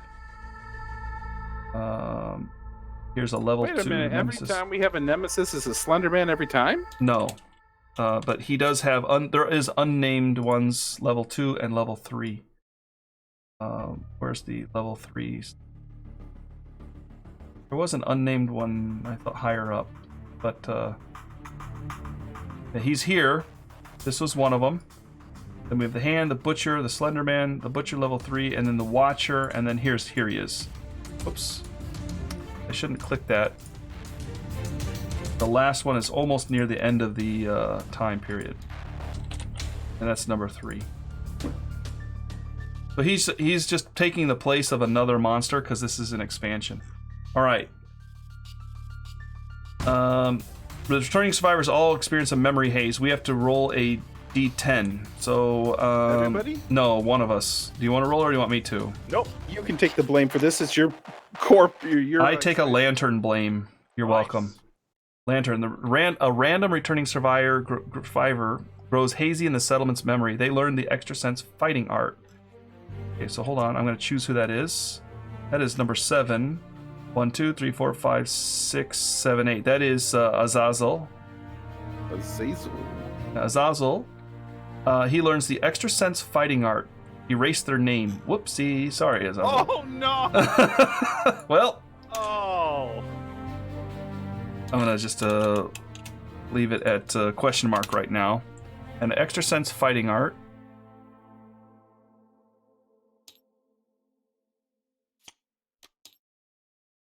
Here's a level 2 Wait a minute, Nemesis. every time we have a Nemesis is a Slenderman every time? No. But he does have... there is unnamed ones, level 2 and level 3. Where's the level 3s? There was an unnamed one, I thought, higher up. But he's here. This was one of them. Then we have the hand, the butcher, the Slenderman, the butcher level 3, and then the watcher, and then here he is. Whoops. I shouldn't click that. The last one is almost near the end of the time period. And that's number 3. So he's just taking the place of another monster because this is an expansion. Alright. The returning survivors all experience a memory haze. We have to roll a D10. So, everybody? No, one of us. Do you want to roll or do you want me to? Nope. You can take the blame for this. It's your corp. I take a lantern blame. You're welcome. Lantern. A random returning survivor grows hazy in the settlement's memory. They learn the extra sense fighting art. Okay, so hold on. I'm going to choose who that is. That is number 7. 1, 2, 3, 4, 5, 6, 7, 8. That is Azazel. Azazel. He learns the extra sense fighting art. Erase their name. Whoopsie. Sorry, Azazel. Oh, no! Well. Oh. I'm going to just leave it at question mark right now. And the extra sense fighting art.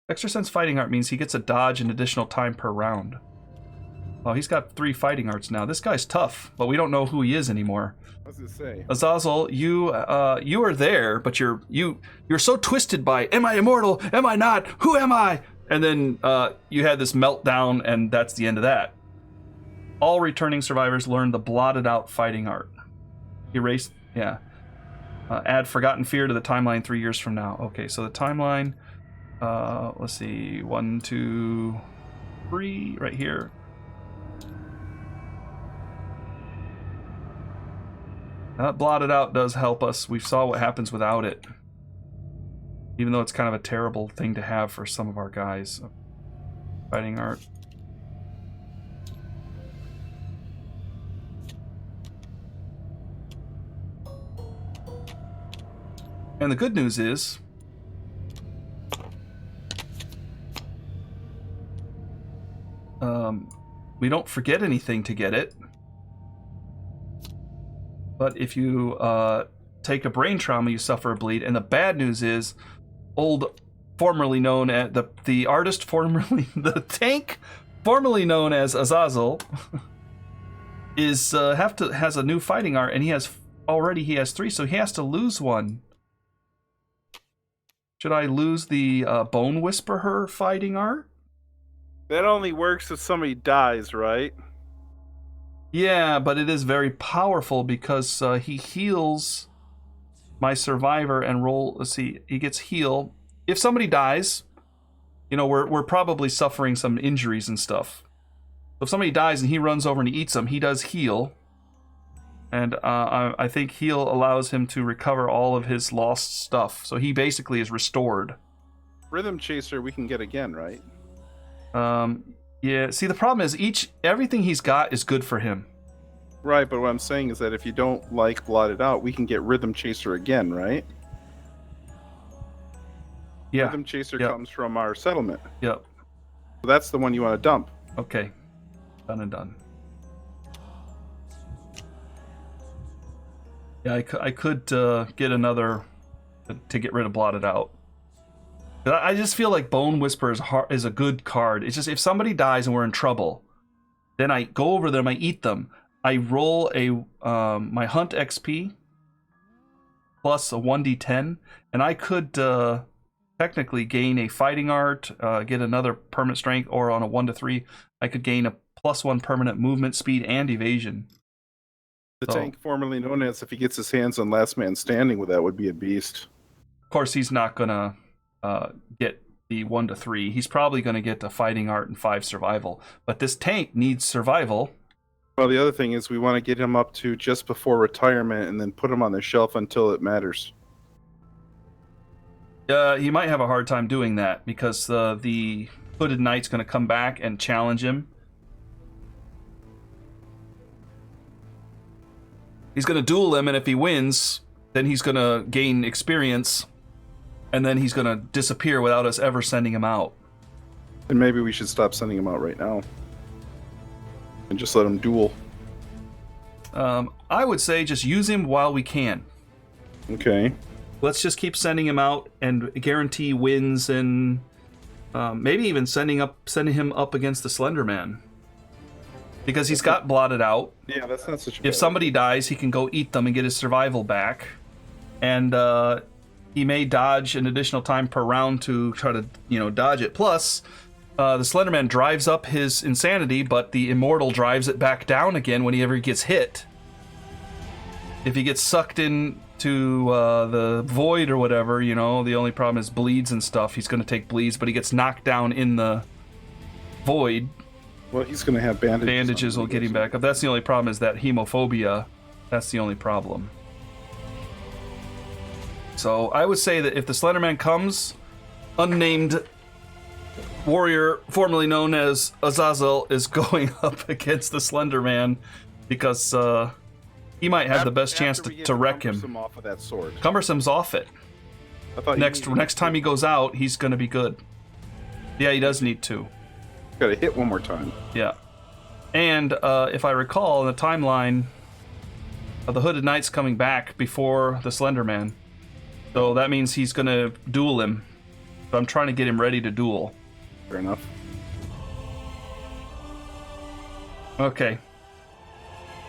Extra sense fighting art means he gets a dodge and additional time per round. Oh, he's got 3 fighting arts now. This guy's tough, but we don't know who he is anymore. What's it say? Azazel, you are there, but you're so twisted by, am I immortal? Am I not? Who am I? And then you had this meltdown, and that's the end of that. All returning survivors learn the blotted out fighting art. Erase, yeah. Add Forgotten Fear to the timeline 3 years from now. Okay, so the timeline, let's see, 1, 2, 3, right here. That blotted out does help us. We saw what happens without it. Even though it's kind of a terrible thing to have for some of our guys. Fighting art. And the good news is, we don't forget anything to get it. But if you take a brain trauma, you suffer a bleed. And the bad news is, formerly known as the artist, formerly the tank, formerly known as Azazel, is has a new fighting art, and he has 3, so he has to lose one. Should I lose the Bone Whisperer fighting art? That only works if somebody dies, right? Yeah, but it is very powerful because he heals my survivor and roll. Let's see, he gets heal. If somebody dies, we're probably suffering some injuries and stuff. So if somebody dies and he runs over and he eats them, he does heal. And I think heal allows him to recover all of his lost stuff. So he basically is restored. Rhythm Chaser we can get again, right? Yeah, see, the problem is everything he's got is good for him. Right, but what I'm saying is that if you don't like Blotted Out, we can get Rhythm Chaser again, right? Yeah. Rhythm Chaser comes from our settlement. Yep. So that's the one you want to dump. Okay. Done and done. Yeah, I could get another to get rid of Blotted Out. I just feel like Bone Whisperer is a good card. It's just if somebody dies and we're in trouble, then I go over them, I eat them. I roll my Hunt XP plus a 1d10, and I could technically gain a Fighting Art, get another permanent strength, or on a 1 to 3, I could gain a +1 permanent movement, speed, and evasion. The tank formerly known as, if he gets his hands on Last Man Standing with that, would be a beast. Of course, he's not gonna get the 1 to 3. He's probably gonna get the Fighting Art and 5 survival. But this tank needs survival. Well, the other thing is we want to get him up to just before retirement and then put him on the shelf until it matters. He might have a hard time doing that because the Hooded Knight's gonna come back and challenge him. He's gonna duel him, and if he wins, then he's gonna gain experience, and then he's gonna disappear without us ever sending him out. And maybe we should stop sending him out right now. And just let him duel. I would say just use him while we can. Okay. Let's just keep sending him out and guarantee wins, and maybe even sending him up against the Slender Man. Because he's got Blotted Out. Yeah, that's not such a If somebody dies, he can go eat them and get his survival back. And he may dodge an additional time per round to try to, dodge it. Plus, the Slender Man drives up his insanity, but the Immortal drives it back down again whenever he gets hit. If he gets sucked into the void or whatever, the only problem is bleeds and stuff. He's going to take bleeds, but he gets knocked down in the void. Well, he's going to have bandages. Bandages will get him back up. That's the only problem, is that hemophobia. That's the only problem. So I would say that if the Slenderman comes, unnamed warrior, formerly known as Azazel, is going up against the Slenderman, because he might have the best chance to wreck him. Cumbersome off of that sword. Cumbersome's off it. Next time he goes out, he's going to be good. Yeah, he does need to. Got to hit one more time. Yeah. And if I recall, in the timeline, the Hooded Knight's coming back before the Slender Man. So that means he's going to duel him. So I'm trying to get him ready to duel. Fair enough. Okay.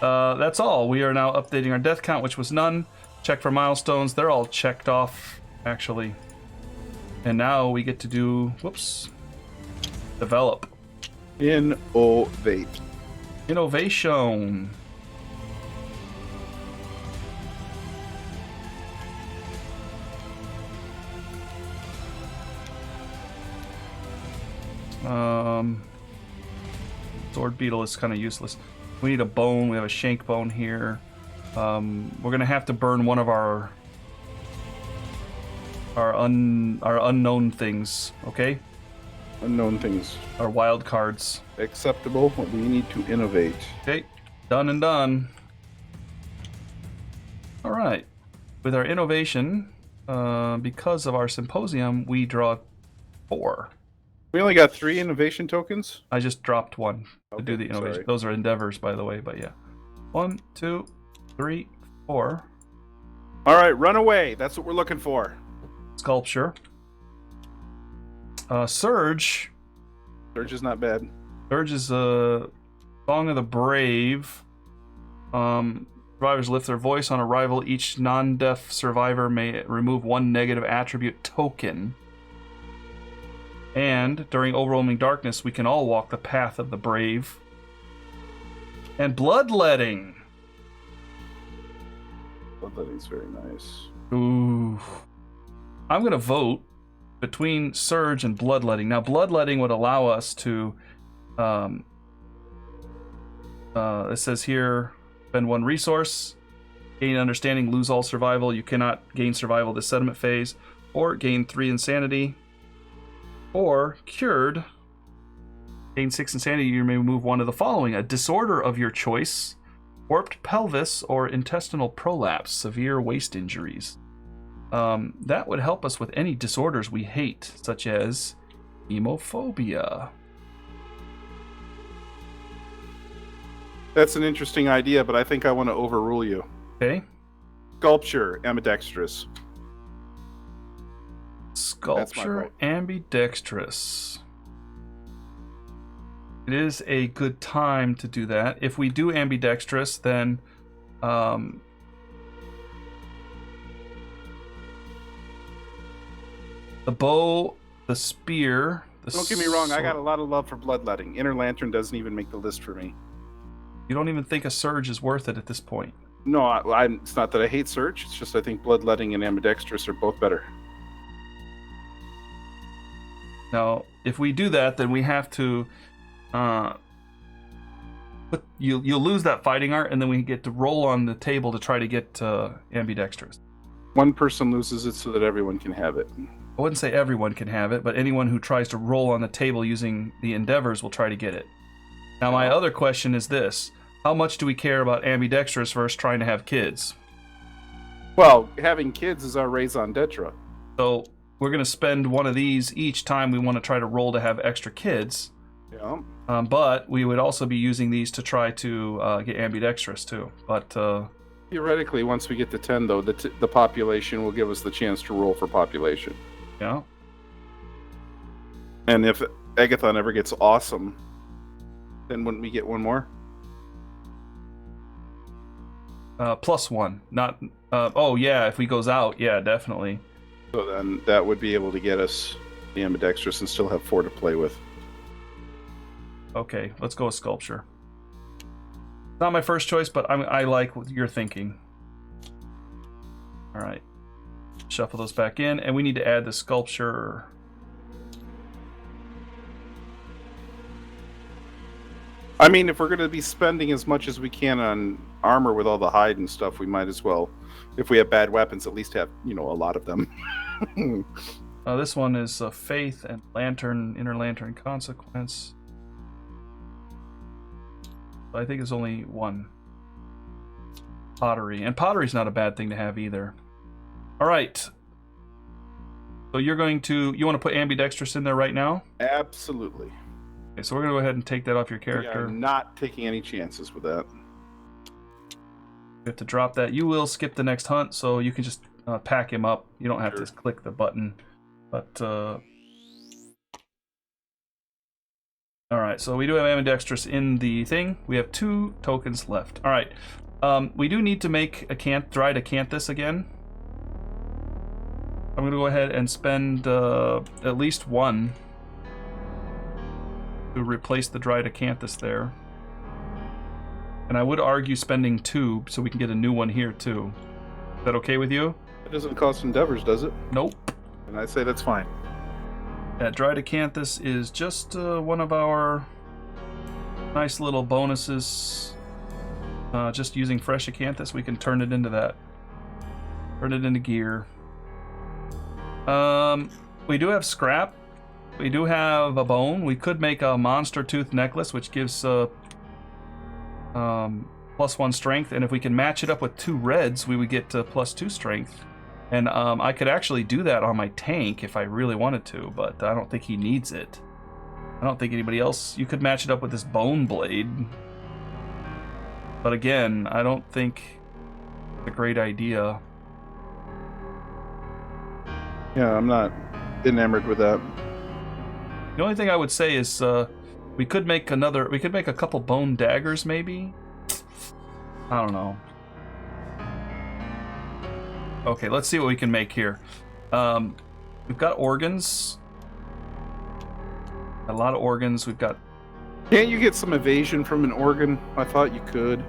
That's all. We are now updating our death count, which was none. Check for milestones. They're all checked off, actually. And now we get to do... Whoops. Develop. Innovate. Innovation. Sword beetle is kind of useless. We need a bone. We have a shank bone here. We're gonna have to burn one of our unknown things. Okay. Unknown things. Our wild cards. Acceptable. We need to innovate. Okay. Done and done. All right. With our innovation, because of our symposium, we draw 4. We only got 3 innovation tokens. I just dropped one to Okay, do the innovation. sorry. Those are endeavors, by the way, but yeah. 1, 2, 3, 4. All right, run away. That's what we're looking for. Sculpture. Surge. Surge is not bad. Surge is a Song of the Brave. Survivors lift their voice on arrival. Each non-deaf survivor may remove 1 negative attribute token. And during overwhelming darkness, we can all walk the path of the brave. And bloodletting. Bloodletting's very nice. Ooh. I'm going to vote between Surge and bloodletting. Now, bloodletting would allow us to... it says here, spend 1 resource, gain understanding, lose all survival. You cannot gain survival this sediment phase, or gain 3 insanity. Or cured, gain 6 insanity. You may remove 1 of the following: a disorder of your choice, warped pelvis, or intestinal prolapse, severe waist injuries. That would help us with any disorders we hate, such as hemophobia. That's an interesting idea, but I think I want to overrule you. Okay. Sculpture, ambidextrous. Sculpture, ambidextrous. It is a good time to do that. If we do ambidextrous, then the bow, the spear, Don't get me wrong, I got a lot of love for bloodletting. Inner Lantern doesn't even make the list for me. You don't even think a surge is worth it at this point? No, it's not that I hate Surge. It's just I think bloodletting and ambidextrous are both better. Now, if we do that, then we have to you'll lose that fighting art, and then we get to roll on the table to try to get ambidextrous. 1 person loses it so that everyone can have it. I wouldn't say everyone can have it, but anyone who tries to roll on the table using the endeavors will try to get it. Now, my other question is this: how much do we care about ambidextrous versus trying to have kids? Well, having kids is our raison d'etre. So we're going to spend 1 of these each time we want to try to roll to have extra kids. Yeah. But we would also be using these to try to get ambidextrous too. But Theoretically, once we get to 10, though, the population will give us the chance to roll for population. yeah. And if Agathon ever gets awesome, then wouldn't we get 1 more? +1. Not. Oh yeah, if he goes out, yeah, definitely. So then that would be able to get us the ambidextrous and still have 4 to play with. Okay, let's go with sculpture. Not my first choice, but I like what you're thinking. All right, shuffle those back in, and we need to add the sculpture. I mean, if we're going to be spending as much as we can on armor with all the hide and stuff, we might as well, if we have bad weapons, at least have, a lot of them. This one is faith and lantern, inner lantern consequence. I think it's only 1. Pottery, and pottery's not a bad thing to have either. All right. So you want to put ambidextrous in there right now? Absolutely. Okay, so we're gonna go ahead and take that off your Yeah, character. I'm not taking any chances with that. You have to drop that. You will skip the next hunt, so you can just pack him up. You don't have Sure. to click the button. But all right, so we do have ambidextrous in the thing. We have 2 tokens left. All right, we do need to make a dried acanthus again. I'm gonna go ahead and spend at least 1 to replace the dried acanthus there. And I would argue spending 2 so we can get a new one here too. Is that okay with you? It doesn't cost endeavors, does it? Nope. And I say that's fine. That dried acanthus is just one of our nice little bonuses. Just using fresh acanthus, we can turn it into that. Turn it into gear. We do have scrap. We do have a bone. We could make a monster tooth necklace, which gives +1 strength. And if we can match it up with 2 reds, we would get +2 strength. And I could actually do that on my tank if I really wanted to, but I don't think he needs it. I don't think anybody else... You could match it up with this bone blade. But again, I don't think it's a great idea. Yeah, I'm not enamored with that. The only thing I would say is we could make a couple bone daggers maybe? I don't know. Okay, let's see what we can make here. We've got organs. A lot of organs. We've got... Can't you get some evasion from an organ? I thought you could.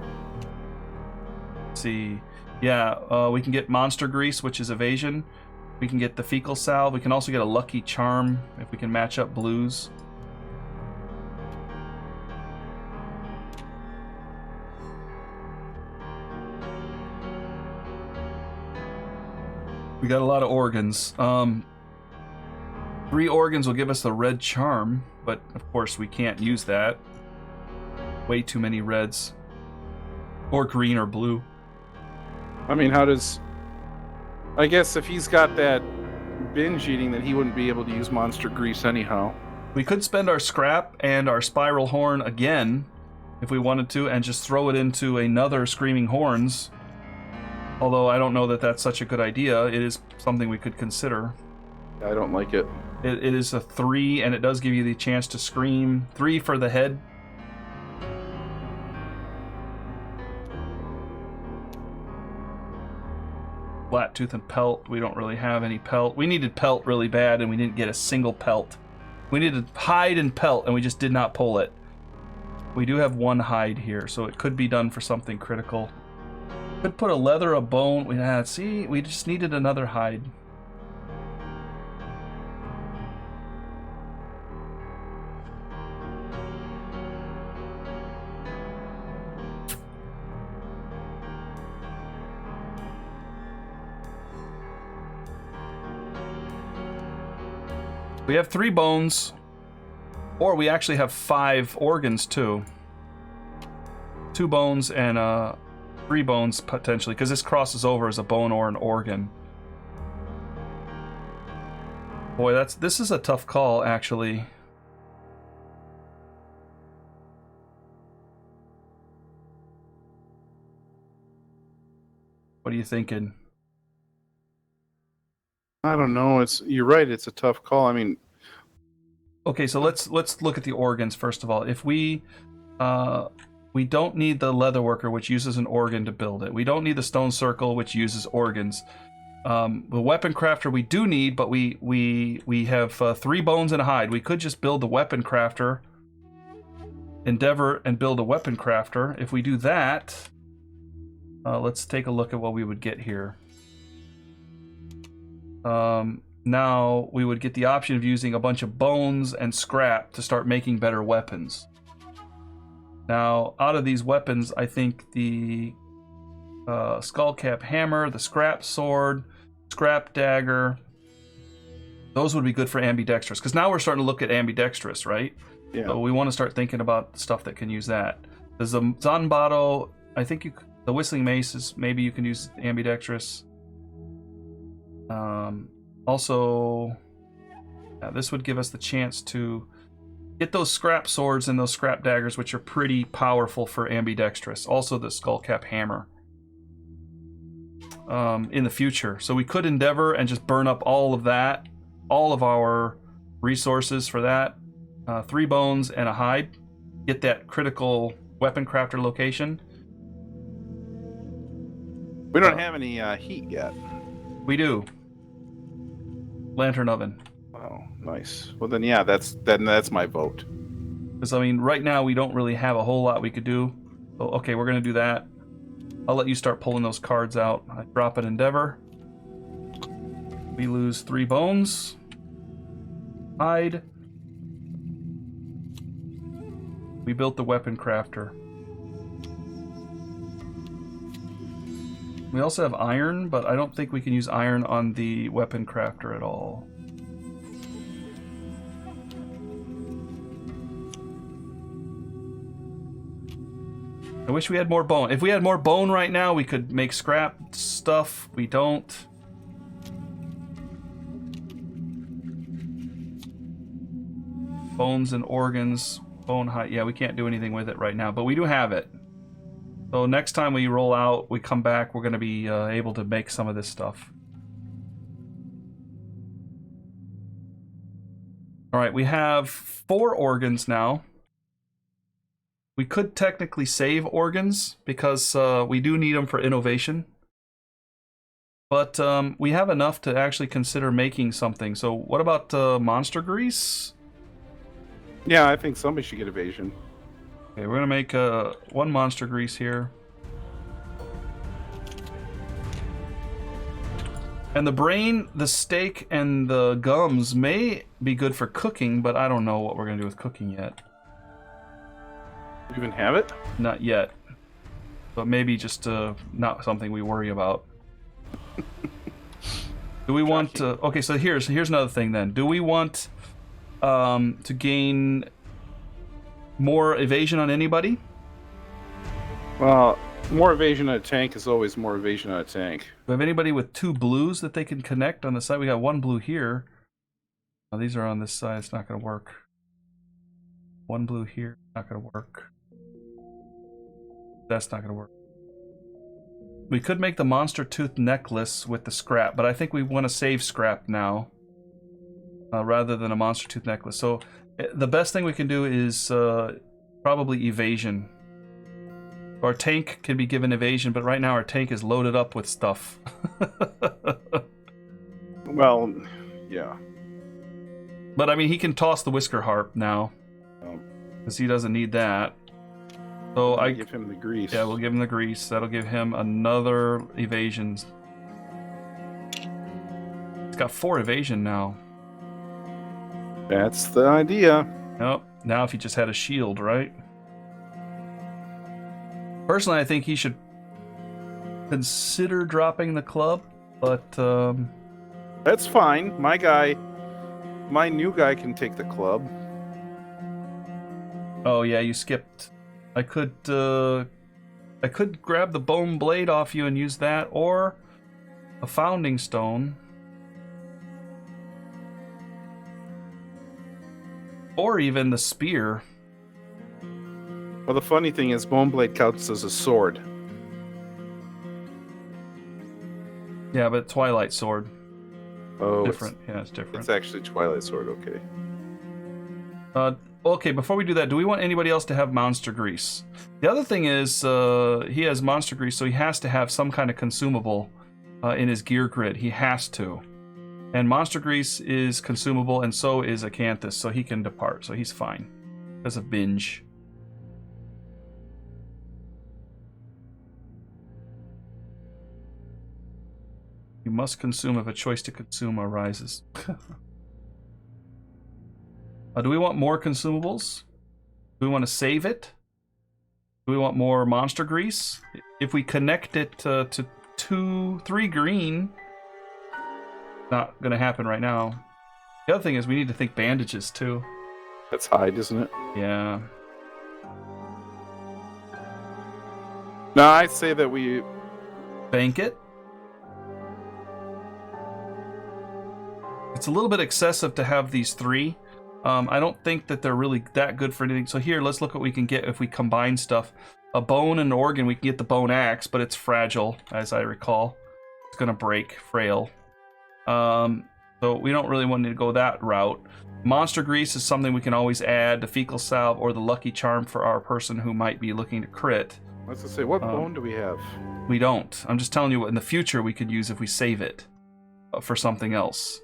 Let's see. Yeah, we can get monster grease, which is evasion. We can get the fecal salve. We can also get a lucky charm if we can match up blues. We got a lot of organs. 3 organs will give us the red charm, but of course we can't use that. Way too many reds. Or green or blue. I mean, how does... I guess if he's got that binge eating, then he wouldn't be able to use monster grease anyhow. We could spend our scrap and our spiral horn again, if we wanted to, and just throw it into another Screaming Horns. Although I don't know that that's such a good idea. It is something we could consider. I don't like it. It is a 3, and it does give you the chance to scream. 3 for the head. Flat tooth and pelt. We don't really have any pelt. We needed pelt really bad, and we didn't get a single pelt. We needed hide and pelt, and we just did not pull it. We do have 1 hide here, so it could be done for something critical. Could put a leather, a bone. See, we just needed another hide. We have 3 bones, or we actually have 5 organs too. 2 bones and 3 bones potentially, because this crosses over as a bone or an organ. Boy, this is a tough call, actually. What are you thinking? I don't know. You're right. It's a tough call. I mean, okay, so let's look at the organs first of all. If we don't need the leatherworker, which uses an organ to build it. We don't need the stone circle, which uses organs. The weapon crafter we do need, but we have 3 bones and a hide. We could just build the weapon crafter, endeavor, and build a weapon crafter. If we do that, let's take a look at what we would get here. Now we would get the option of using a bunch of bones and scrap to start making better weapons. Now, out of these weapons, I think the skullcap hammer, the scrap sword, scrap dagger, those would be good for ambidextrous. Because now we're starting to look at ambidextrous, right? yeah. So we want to start thinking about stuff that can use that. The Zanbato, I think the whistling mace is maybe you can use ambidextrous. Also, this would give us the chance to Get those scrap swords and those scrap daggers, which are pretty powerful for ambidextrous. Also the skullcap hammer. In the future. So we could endeavor and just burn up all of that. All of our resources for that. 3 bones and a hide. Get that critical weapon crafter location. We don't have any heat yet. We do. Lantern oven. Oh, nice. Well, then, yeah, that's my vote. Because, I mean, right now we don't really have a whole lot we could do. So, okay, we're going to do that. I'll let you start pulling those cards out. I drop an endeavor. We lose 3 bones. Hide. We built the weapon crafter. We also have iron, but I don't think we can use iron on the weapon crafter at all. I wish we had more bone. If we had more bone right now, we could make scrap stuff. We don't. Bones and organs. Bone height. Yeah, we can't do anything with it right now, but we do have it. So next time we roll out, we come back, we're going to be able to make some of this stuff. All right, we have 4 organs now. We could technically save organs because we do need them for innovation. But we have enough to actually consider making something. So what about monster grease? Yeah, I think somebody should get evasion. Okay, we're going to make 1 monster grease here. And the brain, the steak, and the gums may be good for cooking, but I don't know what we're going to do with cooking yet. You even have it? Not yet. But maybe just not something we worry about. Do we want to... Okay, so here's another thing then. Do we want to gain more evasion on anybody? Well, more evasion on a tank is always more evasion on a tank. Do we have anybody with 2 blues that they can connect on the side? We got 1 blue here. Oh, these are on this side. It's not going to work. 1 blue here. Not going to work. That's not going to work. We could make the monster tooth necklace with the scrap, but I think we want to save scrap now rather than a monster tooth necklace. So the best thing we can do is probably evasion. Our tank can be given evasion, but right now our tank is loaded up with stuff. Well, yeah. But I mean, he can toss the whisker harp now. Because he doesn't need that. So I give him the grease. Yeah, we'll give him the grease. That'll give him another evasion. He's got 4 evasion now. That's the idea. Nope. Now if he just had a shield, right? Personally, I think he should consider dropping the club, but that's fine. My new guy can take the club. Oh yeah, you skipped. I could grab the bone blade off you and use that, or a founding stone, or even the spear. Well, the funny thing is, bone blade counts as a sword. Yeah, but Twilight Sword. Oh, different. Yeah, it's different. It's actually Twilight Sword. Okay. Okay, before we do that, do we want anybody else to have monster grease? The other thing is, he has monster grease, so he has to have some kind of consumable in his gear grid. He has to. And monster grease is consumable, and so is Acanthus, so he can depart, so he's fine. Because of binge. You must consume if a choice to consume arises. Do we want more consumables? Do we want to save it? Do we want more monster grease? If we connect it to 3 green, not going to happen right now. The other thing is we need to think bandages too. That's hide, isn't it? Yeah. No, I'd say that we bank it. It's a little bit excessive to have these 3. I don't think that they're really that good for anything. So here, let's look what we can get if we combine stuff. A bone and an organ, we can get the bone axe, but it's fragile, as I recall. It's gonna break, frail. So we don't really want to go that route. Monster grease is something we can always add. The fecal salve or the lucky charm for our person who might be looking to crit. Let's just say, what bone do we have? We don't. I'm just telling you what in the future we could use if we save it for something else.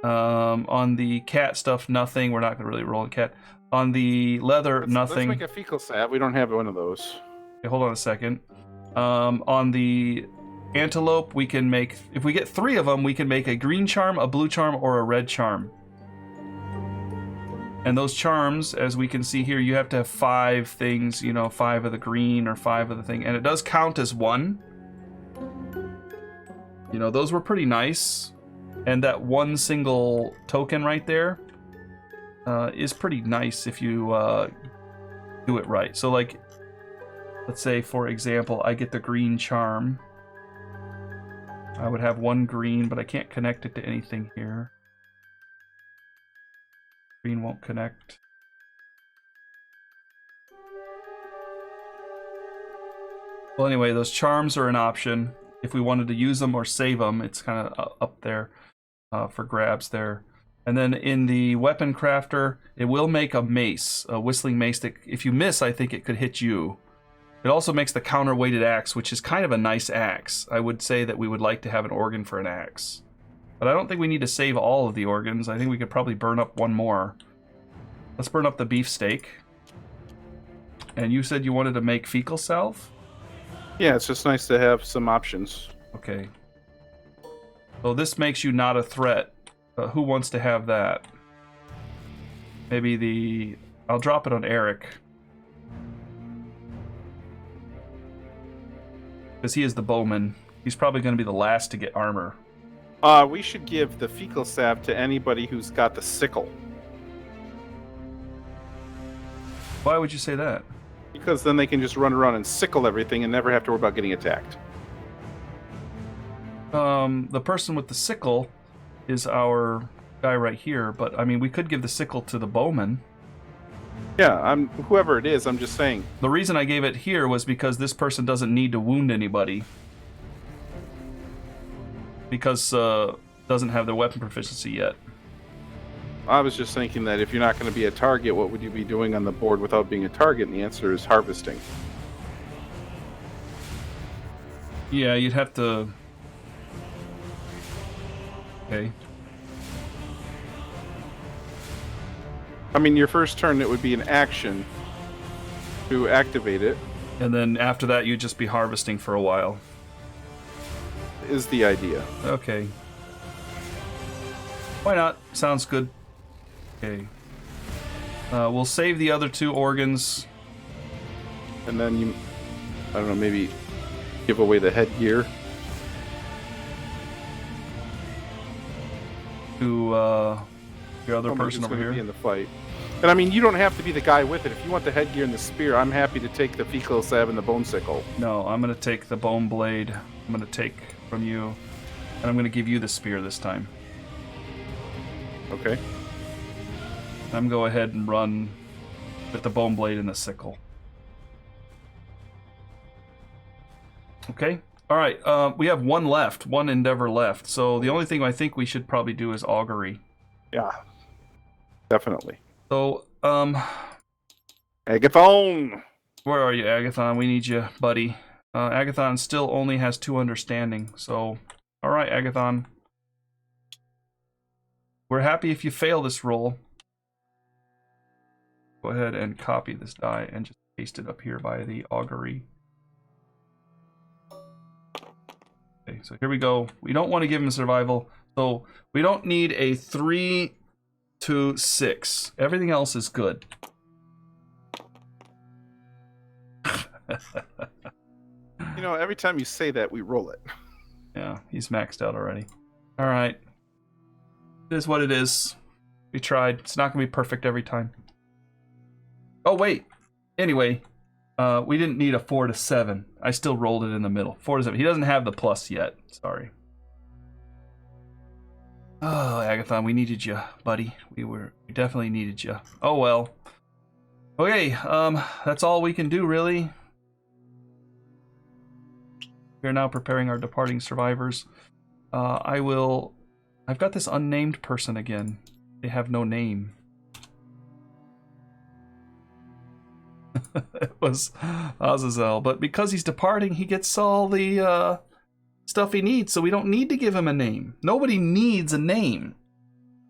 On the cat stuff, nothing. We're not going to really roll a cat. On the leather, nothing. Let's make a fecal salve. We don't have one of those. Okay, hold on a second. On the antelope, we can make... If we get 3 of them, we can make a green charm, a blue charm, or a red charm. And those charms, as we can see here, you have to have 5 things, 5 of the green or 5 of the thing. And it does count as 1. Those were pretty nice. And that one single token right there is pretty nice if you do it right. So, like, let's say, for example, I get the green charm. I would have 1 green, but I can't connect it to anything here. Green won't connect. Well, anyway, those charms are an option. If we wanted to use them or save them, it's kind of up there for grabs there. And then in the weapon crafter, it will make a mace, a whistling mace that if you miss, I think it could hit you. It also makes the counter-weighted axe, which is kind of a nice axe. I would say that we would like to have an organ for an axe. But I don't think we need to save all of the organs. I think we could probably burn up 1 more. Let's burn up the beefsteak. And you said you wanted to make fecal salve? Yeah, it's just nice to have some options. Okay. So this makes you not a threat. Who wants to have that? Maybe the... I'll drop it on Erik. Because he is the bowman. He's probably going to be the last to get armor. We should give the fecal salve to anybody who's got the sickle. Why would you say that? Because then they can just run around and sickle everything and never have to worry about getting attacked. The person with the sickle is our guy right here, but I mean, we could give the sickle to the bowman. Yeah, whoever it is, I'm just saying. The reason I gave it here was because this person doesn't need to wound anybody. Because doesn't have their weapon proficiency yet. I was just thinking that if you're not going to be a target, what would you be doing on the board without being a target? And the answer is harvesting. Yeah, you'd have to... Okay. I mean, your first turn, it would be an action to activate it. And then after that, you'd just be harvesting for a while. Is the idea. Okay. Why not? Sounds good. Okay. We'll save the other 2 organs. And then you, I don't know, maybe give away the headgear. To your other person over here. Be in the fight. And I mean, you don't have to be the guy with it. If you want the headgear and the spear, I'm happy to take the fecal salve and the bone sickle. No, I'm going to take the bone blade. I'm going to take from you. And I'm going to give you the spear this time. Okay. I'm going to go ahead and run with the bone blade and the sickle. Okay. All right. We have 1 left. 1 endeavor left. So the only thing I think we should probably do is augury. Yeah. Definitely. So, Agathon! Where are you, Agathon? We need you, buddy. Agathon still only has 2 understanding. So, all right, Agathon. We're happy if you fail this roll. Go ahead and copy this die and just paste it up here by the augury. Okay, so here we go. We don't want to give him survival. So we don't need a 3 to 6. Everything else is good. You know, every time you say that, we roll it. Yeah, he's maxed out already. All right. It is what it is. We tried. It's not going to be perfect every time. Oh, wait. Anyway, we didn't need a 4 to 7. I still rolled it in the middle. 4 to 7. He doesn't have the plus yet. Sorry. Oh, Agathon, we needed you, buddy. We definitely needed you. Oh well. Okay, that's all we can do, really. We are now preparing our departing survivors. I've got this unnamed person again. They have no name. It was Azazel, but because he's departing, he gets all the stuff he needs, so we don't need to give him a name. Nobody needs a name.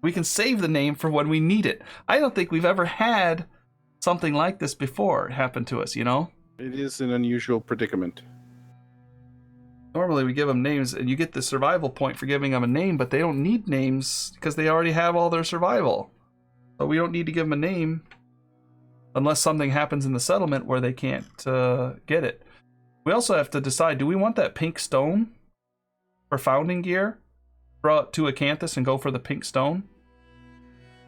We can save the name for when we need it. I don't think we've ever had something like this before happen to us, you know? It is an unusual predicament. Normally we give them names, and you get the survival point for giving them a name, but they don't need names because they already have all their survival. So we don't need to give them a name unless something happens in the settlement where they can't get it. We also have to decide, do we want that pink stone for founding gear? Draw it to Acanthus and go for the pink stone?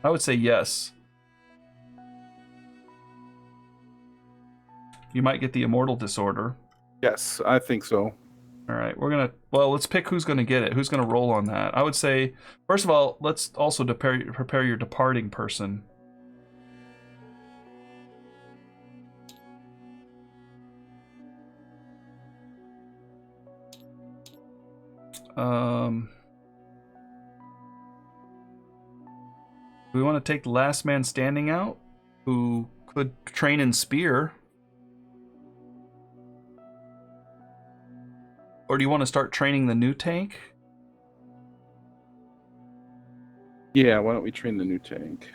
I would say yes. You might get the immortal disorder. Yes, I think so. All right, let's pick who's gonna get it. Who's gonna roll on that? I would say, first of all, let's also prepare your departing person. We want to take the last man standing out, who could train in spear. Or do you want to start training the new tank? Yeah, why don't we train the new tank?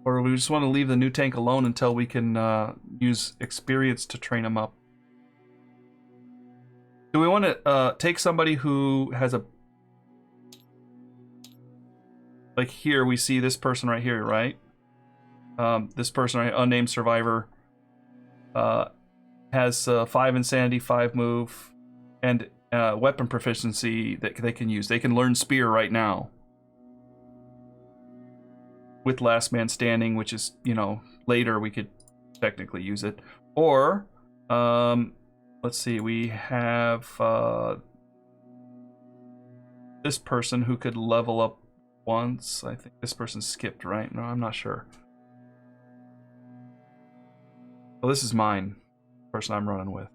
Or we just want to leave the new tank alone until we can use experience to train him up? Do we want to take somebody who has a... Like here, we see this person right here, right? This person, right, unnamed survivor, has 5 insanity, 5 move, and weapon proficiency that they can use. They can learn spear right now. With last man standing, which is, you know, later we could technically use it. Or, let's see, we have this person who could level up once. I think this person skipped, right? No, I'm not sure. Well, this is mine. The person I'm running with.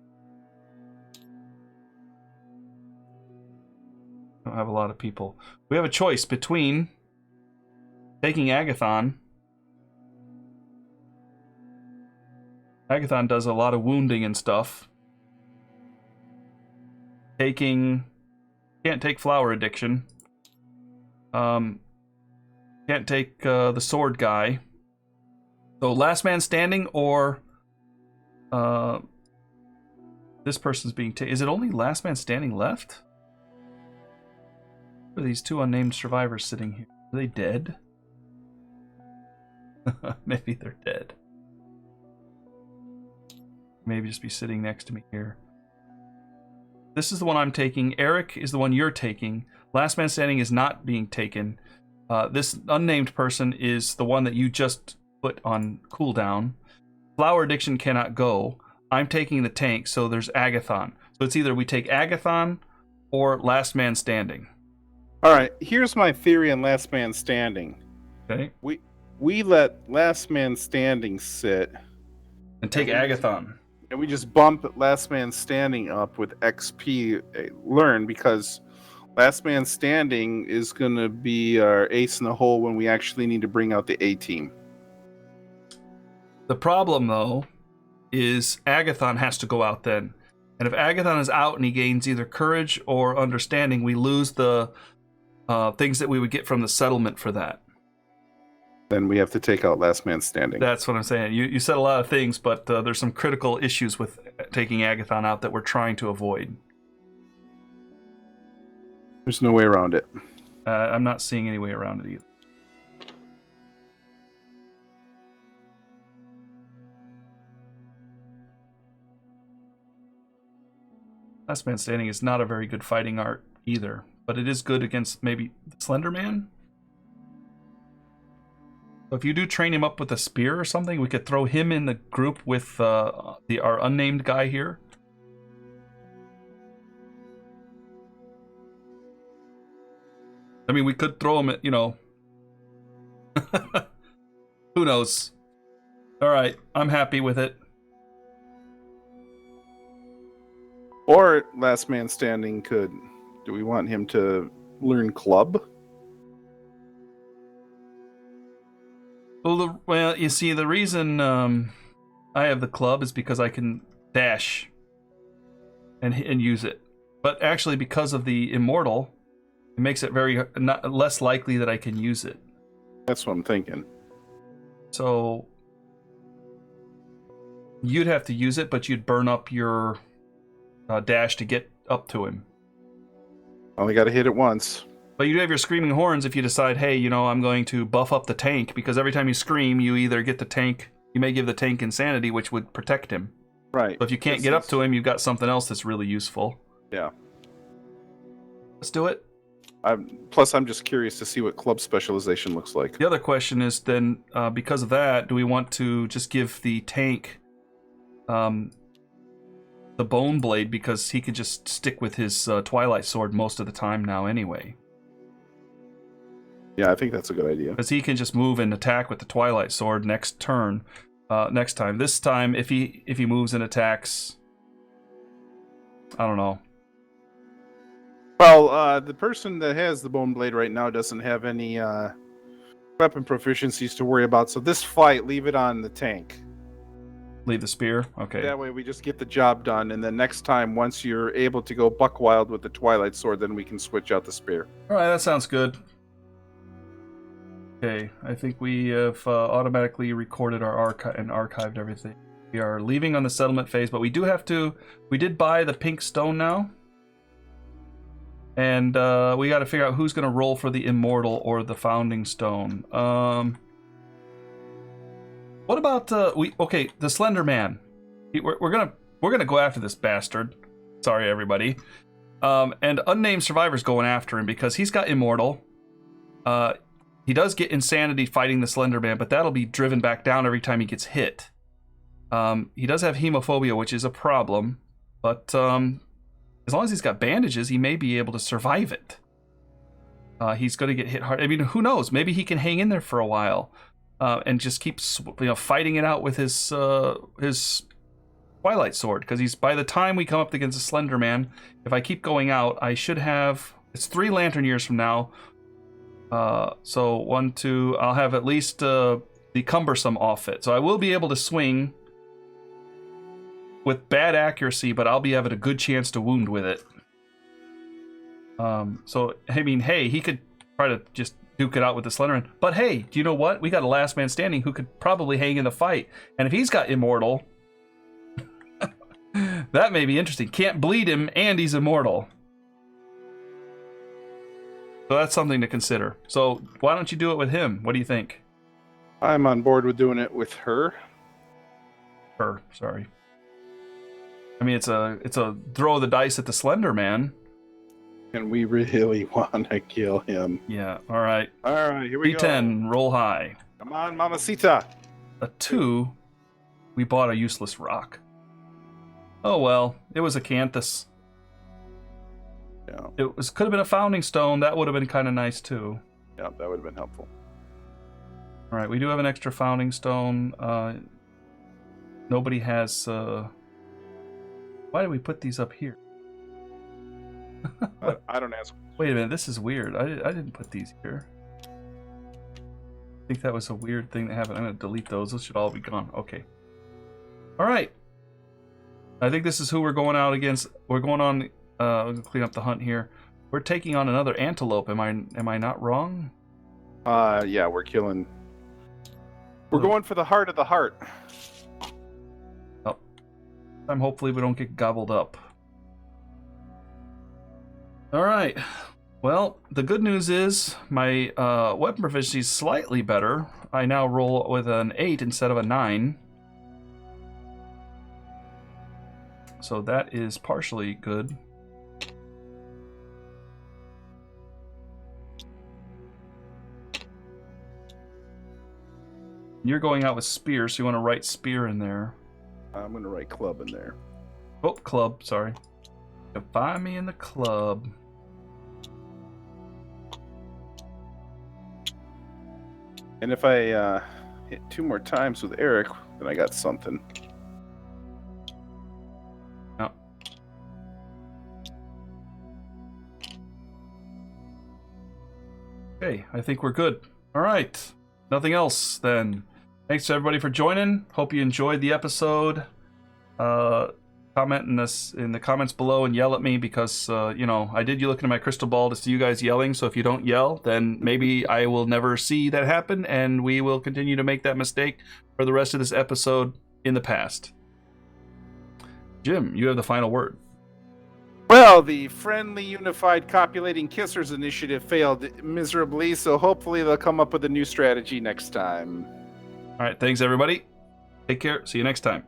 I don't have a lot of people. We have a choice between taking Agathon. Agathon does a lot of wounding and stuff. Can't take flower addiction. Can't take the sword guy. So last man standing, or this person's being taken. Is it only last man standing left? Or are these 2 unnamed survivors sitting here? Are they dead? Maybe they're dead. Maybe just be sitting next to me here. This is the one I'm taking. Erik is the one you're taking. Last man standing is not being taken. This unnamed person is the one that you just put on cooldown. Flower addiction cannot go. I'm taking the tank, so there's Agathon. So it's either we take Agathon or last man standing. All right, here's my theory on last man standing. Okay. We let last man standing sit And take Agathon. and we just bump last man standing up with XP learn, because last man standing is going to be our ace in the hole when we actually need to bring out the A team. The problem, though, is Agathon has to go out then. And if Agathon is out and he gains either courage or understanding, we lose the things that we would get from the settlement for that. Then we have to take out last man standing. That's what I'm saying. You said a lot of things, but there's some critical issues with taking Agathon out that we're trying to avoid. There's no way around it. I'm not seeing any way around it either. Last Man Standing is not a very good fighting art either, but it is good against maybe Slender Man. So if you do train him up with a spear or something, we could throw him in the group with our unnamed guy here. I mean, we could throw him at, who knows? All right, I'm happy with it. Or last man standing could. Do we want him to learn club? Well, you see, the reason I have the club is because I can dash and use it. But actually, because of the immortal, it makes it less likely that I can use it. That's what I'm thinking. So you'd have to use it, but you'd burn up your dash to get up to him. Only got to hit it once. But you do have your screaming horns if you decide, hey, I'm going to buff up the tank, because every time you scream, you either get the tank, you may give the tank insanity, which would protect him. Right. So if you can't get up to him, you've got something else that's really useful. Yeah. Let's do it. Plus, I'm just curious to see what club specialization looks like. The other question is then, because of that, do we want to just give the tank the bone blade, because he could just stick with his Twilight Sword most of the time now anyway? Yeah, I think that's a good idea. Because he can just move and attack with the Twilight Sword next turn. Next time. This time, if he moves and attacks, I don't know. Well, the person that has the bone blade right now doesn't have any weapon proficiencies to worry about. So this fight, leave it on the tank. Leave the spear? Okay. That way we just get the job done. And then next time, once you're able to go buck wild with the Twilight Sword, then we can switch out the spear. Alright, that sounds good. Okay, I think we have automatically recorded our archive and archived everything. We are leaving on the settlement phase, but we did buy the pink stone now. And we got to figure out who's going to roll for the immortal or the founding stone. What about the Slender Man? We're gonna go after this bastard. Sorry, everybody. And unnamed survivor's going after him because he's got immortal. He does get insanity fighting the Slender Man, but that'll be driven back down every time he gets hit. He does have hemophobia, which is a problem, but as long as he's got bandages, he may be able to survive it. He's going to get hit hard. I mean, who knows? Maybe he can hang in there for a while and just keep fighting it out with his Twilight Sword. Because by the time we come up against a Slender Man, if I keep going out, I should have. It's 3 lantern years from now. So 1, 2. I'll have at least the cumbersome off it. So I will be able to swing with bad accuracy, but I'll be having a good chance to wound with it. So, I mean, hey, he could try to just duke it out with the Slenderman. But hey, do you know what? We got a last man standing who could probably hang in the fight. And if he's got immortal, that may be interesting. Can't bleed him, and he's immortal. So that's something to consider. So why don't you do it with him? What do you think? I'm on board with doing it with her. Her, sorry. I mean, it's a throw the dice at the Slender Man. And we really want to kill him. Yeah, all right. All right, here we go. D10, roll high. Come on, Mamacita. A 2, we bought a useless rock. Oh well, it was a Canthus. Yeah. Could have been a founding stone. That would have been kind of nice too. Yeah, that would have been helpful. All right, we do have an extra founding stone. Nobody has. Why did we put these up here? I don't ask. Wait a minute, this is weird. I didn't put these here. I think that was a weird thing that happened. I'm going to delete those. Those should all be gone. Okay. All right. I think this is who we're going out against. We're going on. We're going to clean up the hunt here. We're taking on another antelope. Am I not wrong? Yeah, we're killing. We're going for the heart of the heart. Oh. Hopefully we don't get gobbled up. All right. Well, the good news is my weapon proficiency is slightly better. I now roll with an 8 instead of a 9. So that is partially good. You're going out with spear, so you want to write spear in there. I'm going to write club in there. Oh, club, sorry. Find me in the club. And if I hit 2 more times with Erik, then I got something. Yeah. Okay, I think we're good. All right. Nothing else then. Thanks to everybody for joining. Hope you enjoyed the episode. Comment in the comments below and yell at me because I did you looking at my crystal ball to see you guys yelling. So if you don't yell, then maybe I will never see that happen, and we will continue to make that mistake for the rest of this episode in the past. Jim, you have the final word. Well, the Friendly Unified Copulating Kissers initiative failed miserably, so hopefully they'll come up with a new strategy next time. All right, thanks everybody. Take care. See you next time.